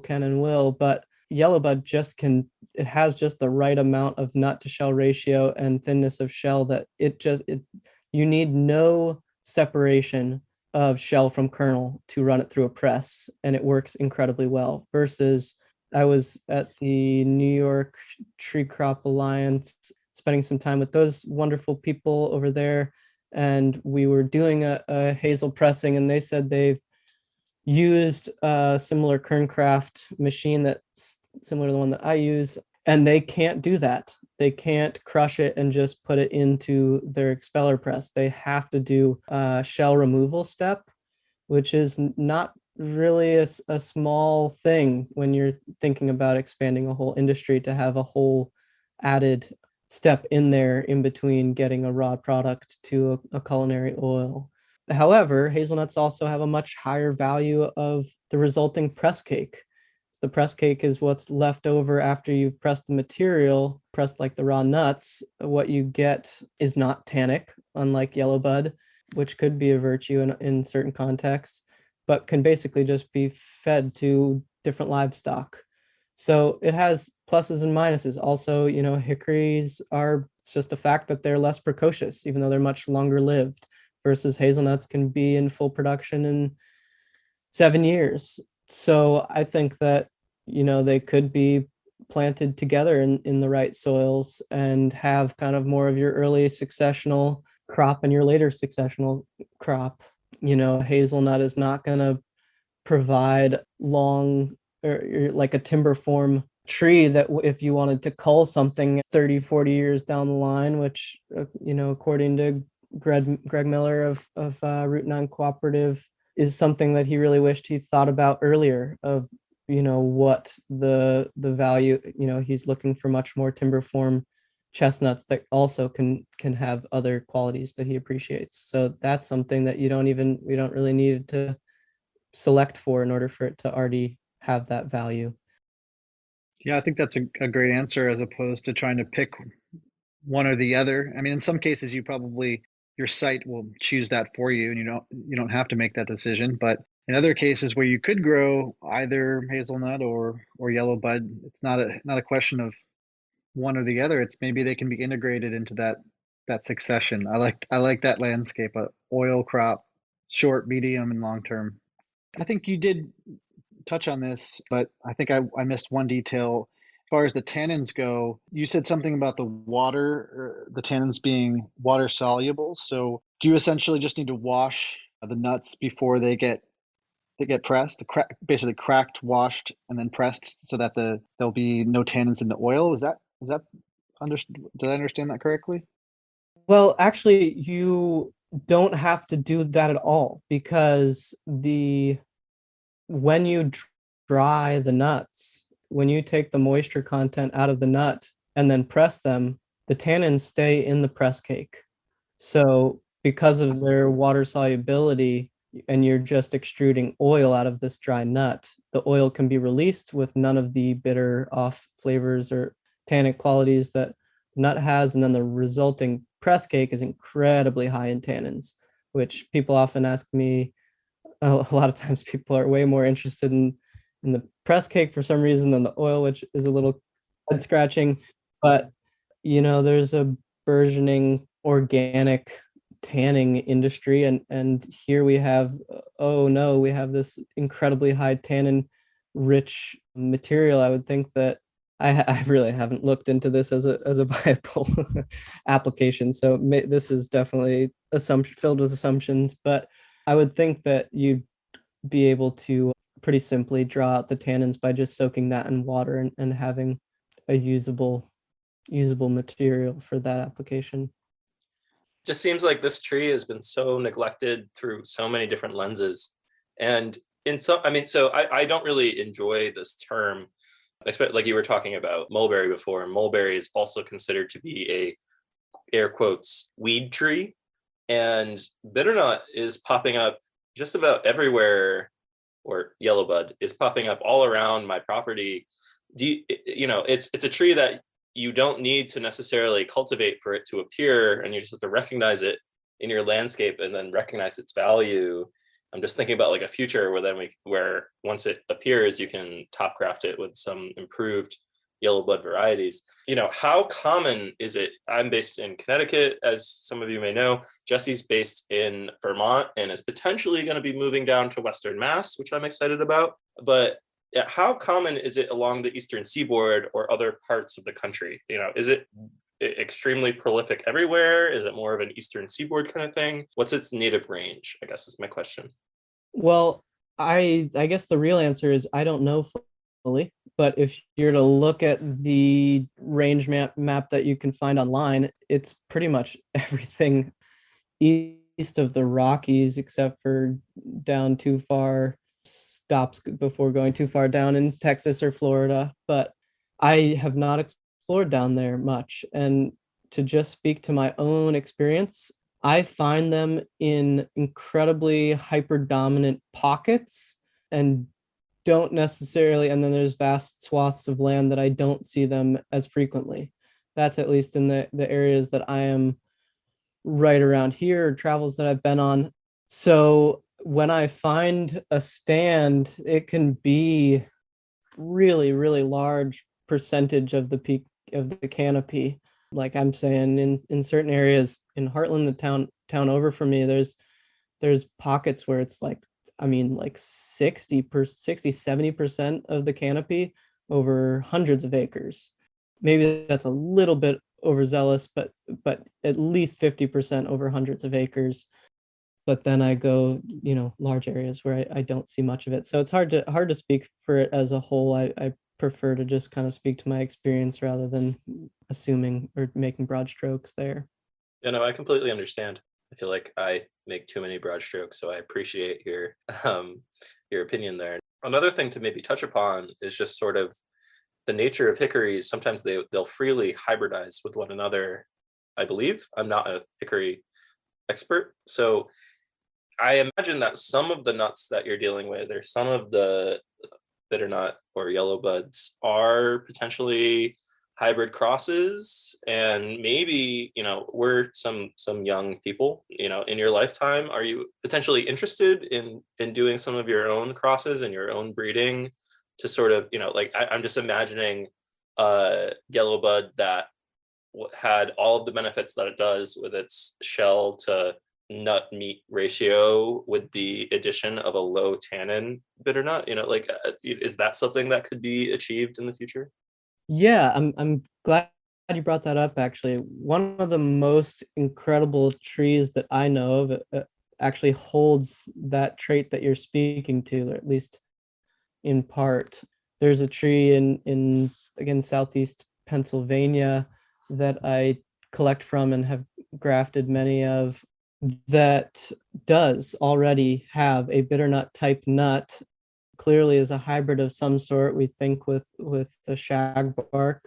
can and will, but Yellowbud it has just the right amount of nut to shell ratio and thinness of shell that you need no separation of shell from kernel to run it through a press, and it works incredibly well. Versus I was at the New York Tree Crop Alliance spending some time with those wonderful people over there, and we were doing a hazel pressing, and they said they've used a similar Kerncraft machine that's similar to the one that I use, and they can't do that. They can't crush it and just put it into their expeller press. They have to do a shell removal step, which is not really a small thing when you're thinking about expanding a whole industry, to have a whole added step in there in between getting a raw product to a culinary oil. However, hazelnuts also have a much higher value of the resulting press cake. The press cake is what's left over after you've pressed the material, pressed like the raw nuts. What you get is not tannic, unlike Yellowbud, which could be a virtue in certain contexts, but can basically just be fed to different livestock. So it has pluses and minuses. Also, hickories it's just a fact that they're less precocious, even though they're much longer lived, versus hazelnuts can be in full production in 7 years. So I think that, they could be planted together in the right soils and have kind of more of your early successional crop and your later successional crop. Hazelnut is not going to provide long or like a timber form tree that if you wanted to cull something 30, 40 years down the line, which, according to Greg Miller of Route 9 Cooperative, is something that he really wished he thought about earlier of, what the value, he's looking for much more timber form chestnuts that also can have other qualities that he appreciates. So that's something that we don't really need to select for in order for it to already have that value. Yeah, I think that's a great answer, as opposed to trying to pick one or the other. I mean, in some cases, your site will choose that for you, and you don't have to make that decision. But in other cases where you could grow either hazelnut or Yellowbud, it's not a question of one or the other. It's maybe they can be integrated into that succession. I like that landscape, a oil crop, short, medium, and long term. I think you did touch on this, but I think I missed one detail. As far as the tannins go, you said something about the water, the tannins being water soluble. So do you essentially just need to wash the nuts before they get pressed, basically cracked, washed, and then pressed, so that there'll be no tannins in the oil? Is that did I understand that correctly? Well, actually, you don't have to do that at all, because when you dry the nuts, when you take the moisture content out of the nut and then press them, the tannins stay in the press cake. So because of their water solubility, and you're just extruding oil out of this dry nut, the oil can be released with none of the bitter off flavors or tannic qualities that nut has, and then the resulting press cake is incredibly high in tannins, which people often ask me. A lot of times people are way more interested in the press cake for some reason than the oil, which is a little head scratching. But there's a burgeoning organic tanning industry, and here we have we have this incredibly high tannin rich material. I would think that I really haven't looked into this as a viable application, so this is definitely filled with assumptions, but I would think that you'd be able to pretty simply draw out the tannins by just soaking that in water and having a usable material for that application. Just seems like this tree has been so neglected through so many different lenses. And so I don't really enjoy this term Like you were talking about mulberry before. Mulberry is also considered to be a air quotes weed tree, and bitternut is popping up just about everywhere, or yellowbud is popping up all around my property. It's a tree that you don't need to necessarily cultivate for it to appear, and you just have to recognize it in your landscape and then recognize its value. I'm just thinking about like a future where once it appears, you can top craft it with some improved Yellowbud varieties. How common is it? I'm based in Connecticut, as some of you may know. Jesse's based in Vermont and is potentially going to be moving down to Western Mass, which I'm excited about. But how common is it along the Eastern Seaboard or other parts of the country? Is it extremely prolific everywhere? Is it more of an Eastern Seaboard kind of thing? What's its native range, I guess is my question. Well, I guess the real answer is I don't know fully, but if you're to look at the range map that you can find online, it's pretty much everything east of the Rockies, except for down too far, stops before going too far down in Texas or Florida. But I have not explored down there much. And to just speak to my own experience, I find them in incredibly hyper dominant pockets and don't necessarily, and then there's vast swaths of land that I don't see them as frequently. That's at least in the areas that I am right around here, or travels that I've been on. So when I find a stand, it can be really, really large percentage of the peak of the canopy. Like I'm saying, in certain areas in Heartland, the town over from me, there's pockets where it's like, I mean, like 70% of the canopy over hundreds of acres. Maybe that's a little bit overzealous, but at least 50% over hundreds of acres. But then I go, large areas where I don't see much of it. So it's hard to speak for it as a whole. I prefer to just kind of speak to my experience rather than assuming or making broad strokes there. I completely understand. I feel like I make too many broad strokes, so I appreciate your opinion there. Another thing to maybe touch upon is just sort of the nature of hickories. Sometimes they'll freely hybridize with one another. I believe I'm not a hickory expert, so I imagine that some of the nuts that you're dealing with, or some of the bitternut or yellow buds, are potentially hybrid crosses. And maybe we're some young people in your lifetime. Are you potentially interested in doing some of your own crosses and your own breeding to sort of like I'm just imagining a yellow bud that had all of the benefits that it does with its shell to nut meat ratio with the addition of a low tannin bitternut? Is that something that could be achieved in the future? Yeah, I'm glad you brought that up. Actually, one of the most incredible trees that I know of actually holds that trait that you're speaking to, or at least in part. There's a tree in again southeast Pennsylvania that I collect from and have grafted many of, that does already have a bitternut type nut. Clearly is a hybrid of some sort, we think, with the shagbark,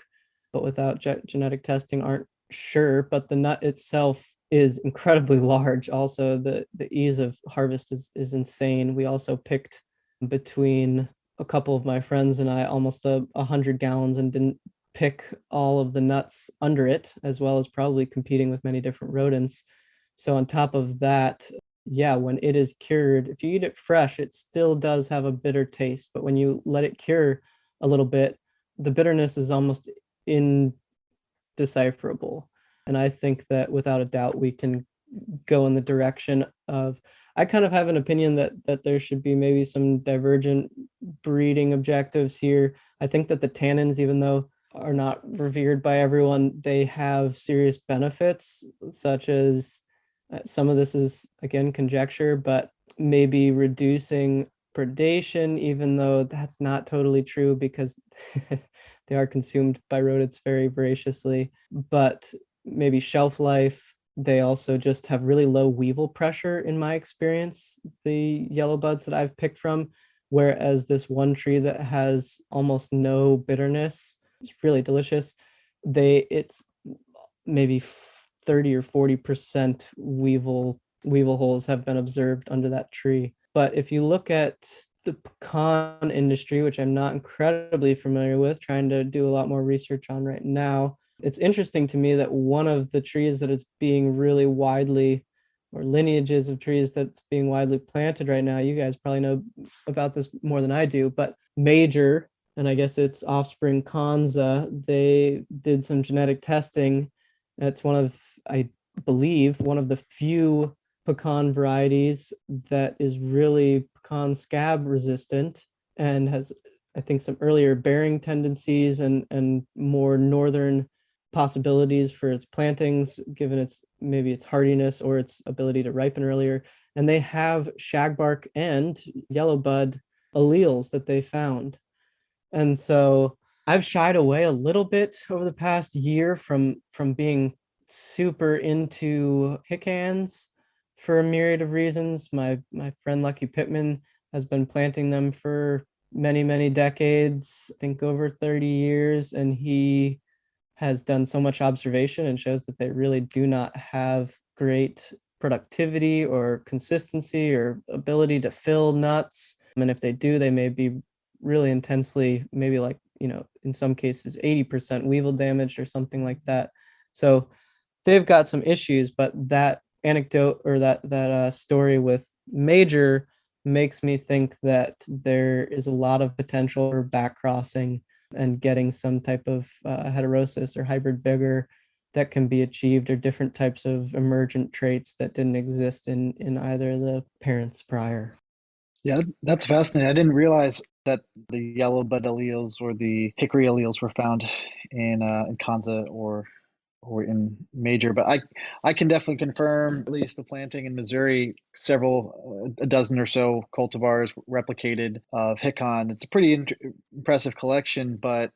but without genetic testing aren't sure. But the nut itself is incredibly large. Also, the ease of harvest is insane. We also picked, between a couple of my friends and I, almost 100 gallons and didn't pick all of the nuts under it, as well as probably competing with many different rodents. So on top of that, yeah, when it is cured, if you eat it fresh, it still does have a bitter taste. But when you let it cure a little bit, the bitterness is almost indecipherable. And I think that without a doubt, we can go in the direction of, I kind of have an opinion that there should be maybe some divergent breeding objectives here. I think that the tannins, even though are not revered by everyone, they have serious benefits, such as some of this is, again, conjecture, but maybe reducing predation, even though that's not totally true because they are consumed by rodents very voraciously. But maybe shelf life. They also just have really low weevil pressure, in my experience, the yellow buds that I've picked from, whereas this one tree that has almost no bitterness, it's really delicious. It's maybe 30 or 40% weevil holes have been observed under that tree. But if you look at the pecan industry, which I'm not incredibly familiar with, trying to do a lot more research on right now, it's interesting to me that one of the trees that is being really widely, or lineages of trees that's being widely planted right now, you guys probably know about this more than I do, but Major, and I guess its offspring Kanza, they did some genetic testing. It's one of, I believe, one of the few pecan varieties that is really pecan scab resistant and has, I think, some earlier bearing tendencies and more northern possibilities for its plantings, given its hardiness or its ability to ripen earlier. And they have shagbark and yellowbud alleles that they found. And so I've shied away a little bit over the past year from being super into pecans for a myriad of reasons. My friend Lucky Pittman has been planting them for many decades, I think over 30 years, and he has done so much observation and shows that they really do not have great productivity or consistency or ability to fill nuts. And if they do, they may be really intensely, maybe like, in some cases, 80% weevil damaged or something like that. So they've got some issues, but that anecdote or that story with Major makes me think that there is a lot of potential for back crossing and getting some type of heterosis or hybrid vigor that can be achieved, or different types of emergent traits that didn't exist in either of the parents prior. Yeah, that's fascinating. I didn't realize that the yellowbud alleles or the hickory alleles were found in Kanza or in Major, but I can definitely confirm at least the planting in Missouri, several a dozen or so cultivars replicated of Hickon. It's a pretty impressive collection, but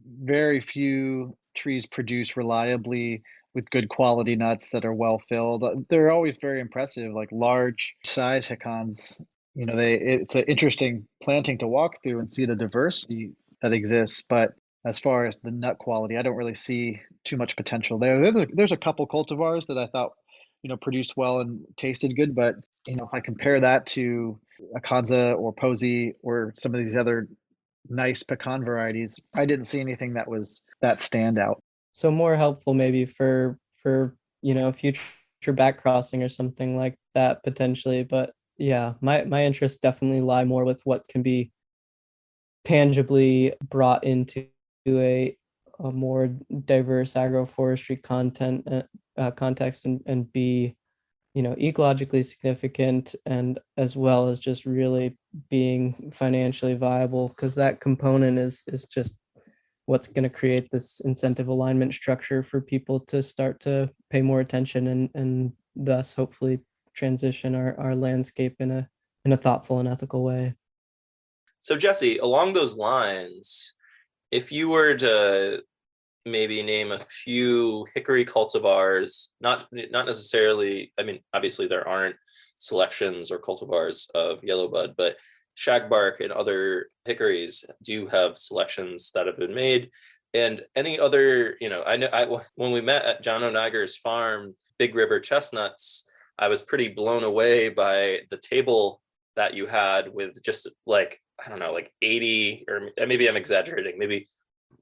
very few trees produce reliably with good quality nuts that are well filled. They're always very impressive, like large size Hickons. It's an interesting planting to walk through and see the diversity that exists. But as far as the nut quality, I don't really see too much potential there. There's a couple cultivars that I thought, produced well and tasted good. But, if I compare that to a Kanza or Posey or some of these other nice pecan varieties, I didn't see anything that was that standout. So more helpful maybe for future back crossing or something like that potentially. But yeah, my interests definitely lie more with what can be tangibly brought into a more diverse agroforestry context and be ecologically significant, and as well as just really being financially viable, because that component is just what's going to create this incentive alignment structure for people to start to pay more attention and thus hopefully transition our landscape in a thoughtful and ethical way. So Jesse, along those lines, if you were to maybe name a few hickory cultivars, not necessarily, I mean, obviously there aren't selections or cultivars of yellowbud, but shagbark and other hickories do have selections that have been made. And any other, when we met at John O'Niger's farm, Big River chestnuts, I was pretty blown away by the table that you had with just like, I don't know, like 80, or maybe I'm exaggerating, maybe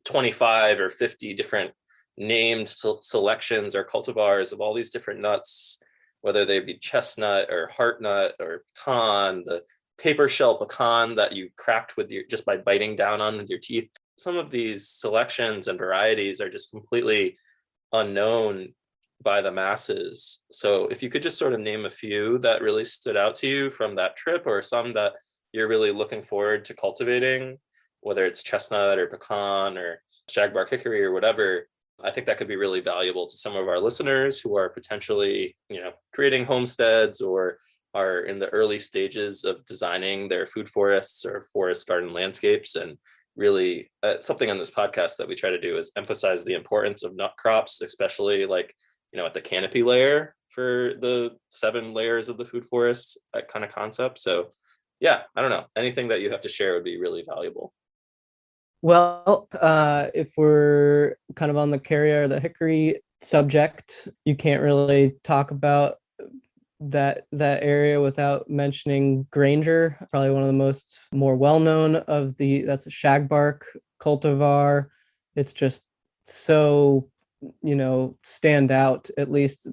25 or 50 different named selections or cultivars of all these different nuts, whether they be chestnut or heartnut or pecan, the paper shell pecan that you cracked with just by biting down on with your teeth. Some of these selections and varieties are just completely unknown by the masses. So if you could just sort of name a few that really stood out to you from that trip, or some that you're really looking forward to cultivating, whether it's chestnut or pecan or shagbark hickory or whatever, I think that could be really valuable to some of our listeners who are potentially, creating homesteads or are in the early stages of designing their food forests or forest garden landscapes. And really something on this podcast that we try to do is emphasize the importance of nut crops, especially like, at the canopy layer for the 7 layers of the food forest, that kind of concept. So yeah, I don't know. Anything that you have to share would be really valuable. Well, if we're kind of on the carrier, the hickory subject, you can't really talk about that area without mentioning Granger, probably one of the more well-known of that's a shagbark cultivar. It's just so, stand out. At least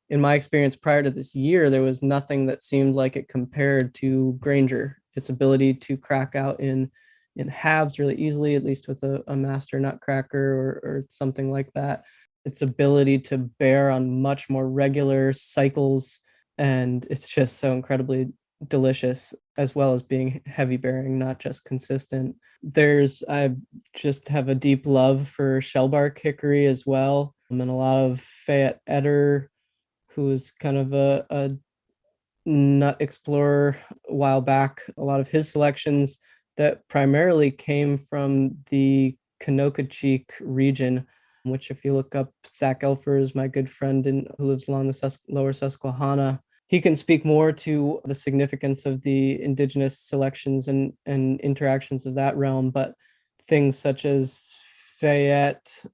in my experience prior to this year, there was nothing that seemed like it compared to Granger. Its ability to crack out in halves really easily, at least with a master nutcracker or something like that. Its ability to bear on much more regular cycles, and it's just so incredibly delicious, as well as being heavy bearing, not just consistent. I just have a deep love for shellbark hickory as well, and a lot of Fayette Eder, who is kind of a nut explorer a while back. A lot of his selections that primarily came from the Conococheek region, which, if you look up Zach Elfers, my good friend who lives along the lower Susquehanna, he can speak more to the significance of the indigenous selections and interactions of that realm. But things such as Fayette,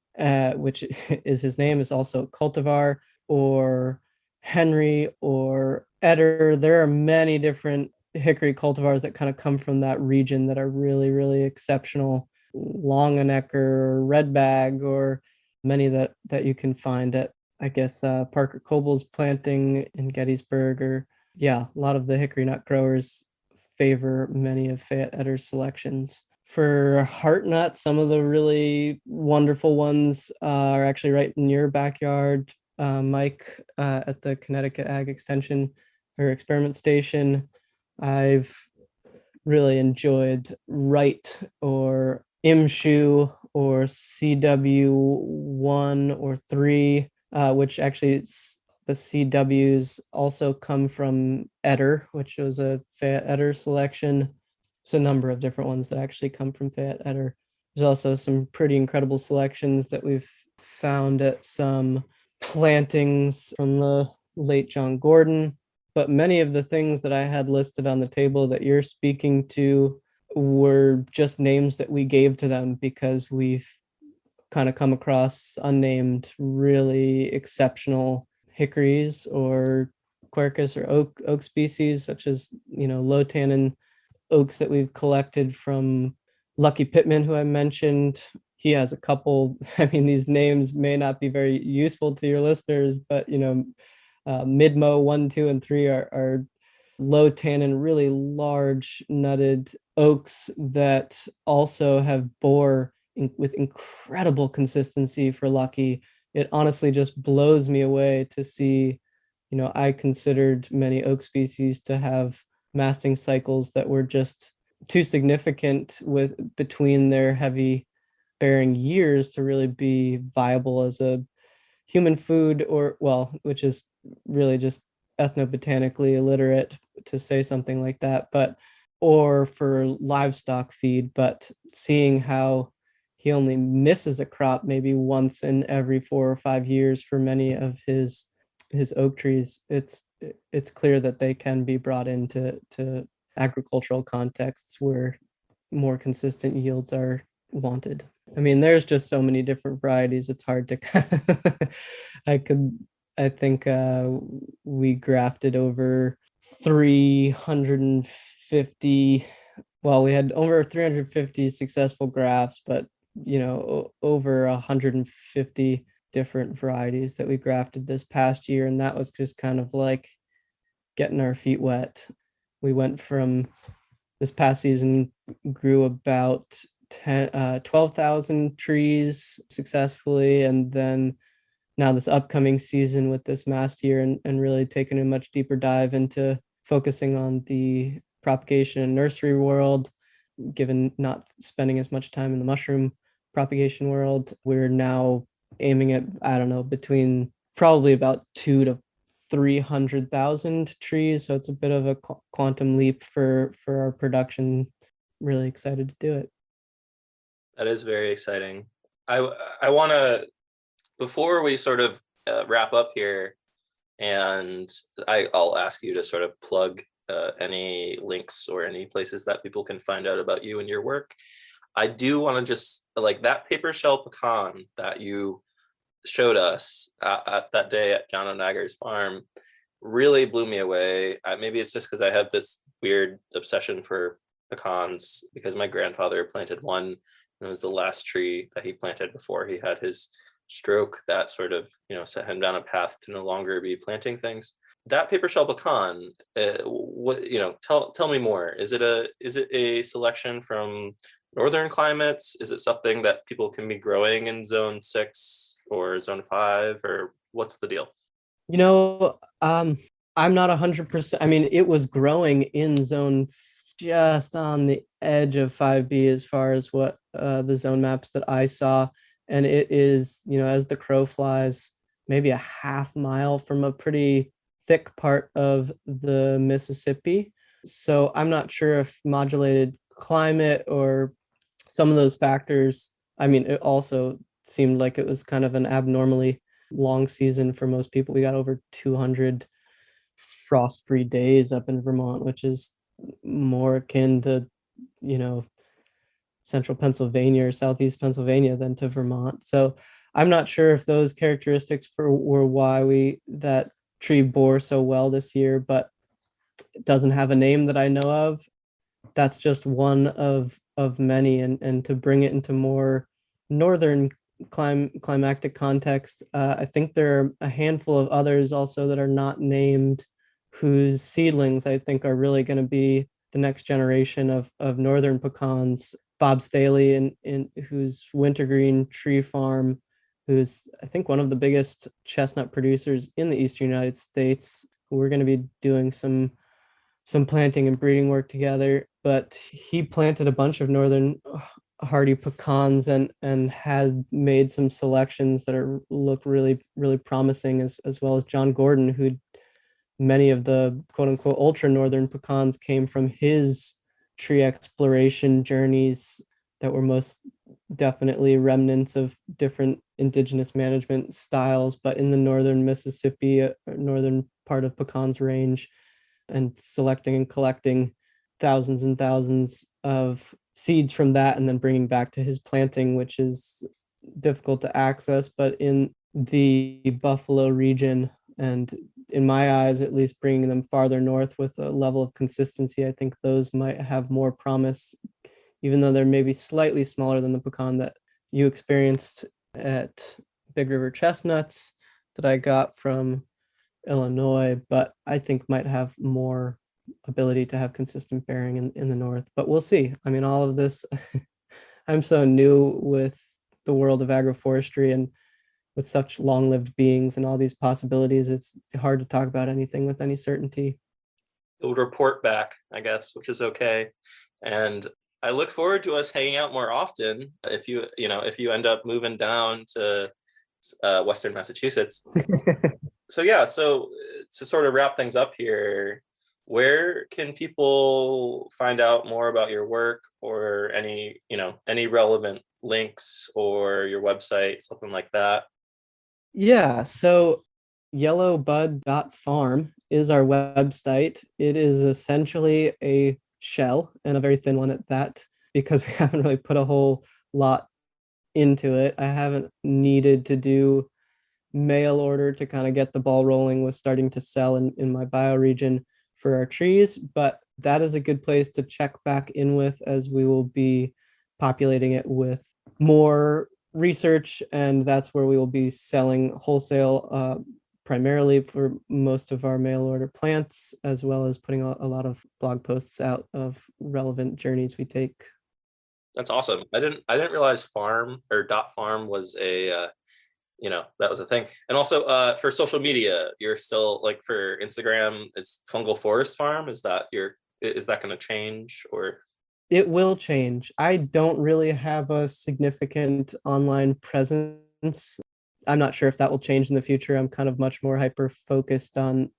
which is his name, is also cultivar, or Henry or Eder. There are many different hickory cultivars that kind of come from that region that are really, really exceptional. Longenecker, Redbag, or many that you can find at, I guess, Parker Coble's planting in Gettysburg. Or yeah, a lot of the hickory nut growers favor many of Fayette Eder's selections. For heart nut, some of the really wonderful ones are actually right in your backyard, Mike, at the Connecticut Ag Extension or Experiment Station. I've really enjoyed Wright or Imshu or CW1 or 3, which actually the CWs also come from Eder, which was a Fayette Eder selection. It's a number of different ones that actually come from Fayette Eder. There's also some pretty incredible selections that we've found at some plantings from the late John Gordon. But many of the things that I had listed on the table that you're speaking to were just names that we gave to them because we've kind of come across unnamed, really exceptional hickories or quercus or oak species, such as, low tannin oaks that we've collected from Lucky Pittman, who I mentioned. He has a couple. I mean, these names may not be very useful to your listeners, but Midmo 1, 2, and 3 are low tannin, really large nutted oaks that also have bore with incredible consistency for Lucky. It honestly just blows me away to see. I considered many oak species to have masting cycles that were just too significant between their heavy bearing years to really be viable as a human food, or, well, which is really just ethnobotanically illiterate to say something like that, but or for livestock feed. But seeing how he only misses a crop maybe once in every 4 or 5 years for many of his oak trees, it's clear that they can be brought into agricultural contexts where more consistent yields are wanted. I mean, there's just so many different varieties. It's hard to I think we grafted over 350. Well, we had over 350 successful grafts, but over 150 different varieties that we grafted this past year, and that was just kind of like getting our feet wet. We went from this past season, grew about 12,000 trees successfully, and then now this upcoming season with this mast year, and really taking a much deeper dive into focusing on the propagation and nursery world, given not spending as much time in the mushroom propagation world. We're now aiming at, I don't know, between probably about 2 to 300,000 trees. So it's a bit of a quantum leap for our production. Really excited to do it. That is very exciting. I want to, before we sort of wrap up here, and I'll ask you to sort of plug any links or any places that people can find out about you and your work. I do want to just like that paper shell pecan that you showed us at that day at John O'Nagar's farm really blew me away. Maybe it's just because I have this weird obsession for pecans because my grandfather planted one, and it was the last tree that he planted before he had his stroke that sort of, set him down a path to no longer be planting things. That paper shell pecan, tell me more. Is it a selection from northern climates? Is it something that people can be growing in zone 6 or zone 5, or what's the deal? I'm not 100%. I mean, it was growing in zone just on the edge of 5B as far as what the zone maps that I saw. And it is, as the crow flies, maybe a half mile from a pretty thick part of the Mississippi. So I'm not sure if modulated climate or some of those factors. I mean, it also seemed like it was kind of an abnormally long season for most people. We got over 200 frost-free days up in Vermont, which is more akin to, central Pennsylvania or southeast Pennsylvania than to Vermont. So I'm not sure if those characteristics were why that tree bore so well this year, but it doesn't have a name that I know of. That's just one of many, and to bring it into more northern climactic context, I think there are a handful of others also that are not named, whose seedlings I think are really going to be the next generation of northern pecans. Bob Staley in whose wintergreen tree farm, who's I think one of the biggest chestnut producers in the eastern United States, who we're going to be doing some planting and breeding work together. But he planted a bunch of northern hardy pecans and had made some selections that look really, really promising, as well as John Gordon, who many of the quote unquote ultra northern pecans came from his tree exploration journeys that were most definitely remnants of different indigenous management styles, but in the northern Mississippi, northern part of Pecans Range, and selecting and collecting thousands and thousands of seeds from that and then bringing back to his planting, which is difficult to access, but in the Buffalo region, and in my eyes, at least bringing them farther north with a level of consistency, I think those might have more promise, even though they're maybe slightly smaller than the pecan that you experienced at Big River Chestnuts that I got from Illinois, but I think might have more ability to have consistent bearing in the north. But we'll see. I mean, all of this, I'm so new with the world of agroforestry and with such long-lived beings and all these possibilities, it's hard to talk about anything with any certainty. It would report back, I guess, which is okay. And I look forward to us hanging out more often if you end up moving down to Western Massachusetts. So to sort of wrap things up here, where can people find out more about your work, or any relevant links, or your website, something like that? Yeah, so yellowbud.farm is our website. It is essentially a shell, and a very thin one at that, because we haven't really put a whole lot into it. I haven't needed to do mail order to kind of get the ball rolling with starting to sell in my bioregion for our trees, but that is a good place to check back in with, as we will be populating it with more research, and that's where we will be selling wholesale, primarily for most of our mail order plants, as well as putting a lot of blog posts out of relevant journeys we take. That's awesome. I didn't realize farm or dot farm was a that was a thing. And also for social media, you're still, like, for Instagram, it's Fungal Forest Farm. Is that going to change, or? It will change. I don't really have a significant online presence. I'm not sure if that will change in the future. I'm kind of much more hyper focused on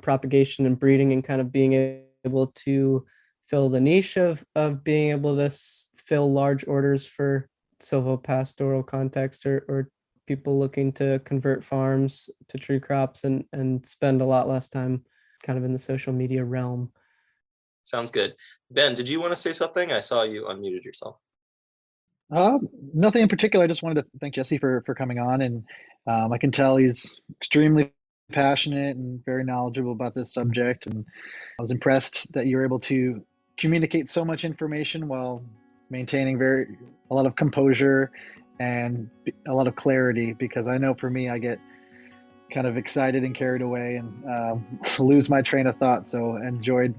propagation and breeding, and kind of being able to fill the niche of being able to fill large orders for silvopastoral context, or people looking to convert farms to tree crops and spend a lot less time kind of in the social media realm. Sounds good. Ben, did you want to say something? I saw you unmuted yourself. Nothing in particular. I just wanted to thank Jesse for coming on, and I can tell he's extremely passionate and very knowledgeable about this subject. And I was impressed that you were able to communicate so much information while maintaining a lot of composure and a lot of clarity. Because I know for me, I get kind of excited and carried away and lose my train of thought. So I enjoyed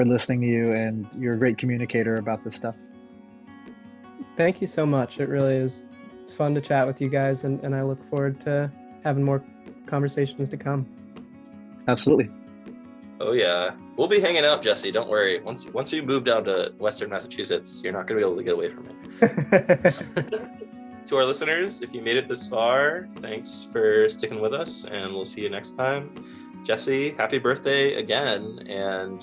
listening to you, and you're a great communicator about this stuff. Thank you so much. It really is. It's fun to chat with you guys, and I look forward to having more conversations to come. Absolutely. Oh yeah, we'll be hanging out, Jesse. Don't worry. Once you move down to Western Massachusetts, you're not going to be able to get away from it. To our listeners, if you made it this far, thanks for sticking with us, and we'll see you next time. Jesse, happy birthday again, and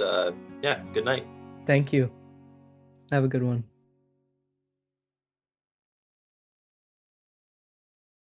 yeah, good night. Thank you. Have a good one.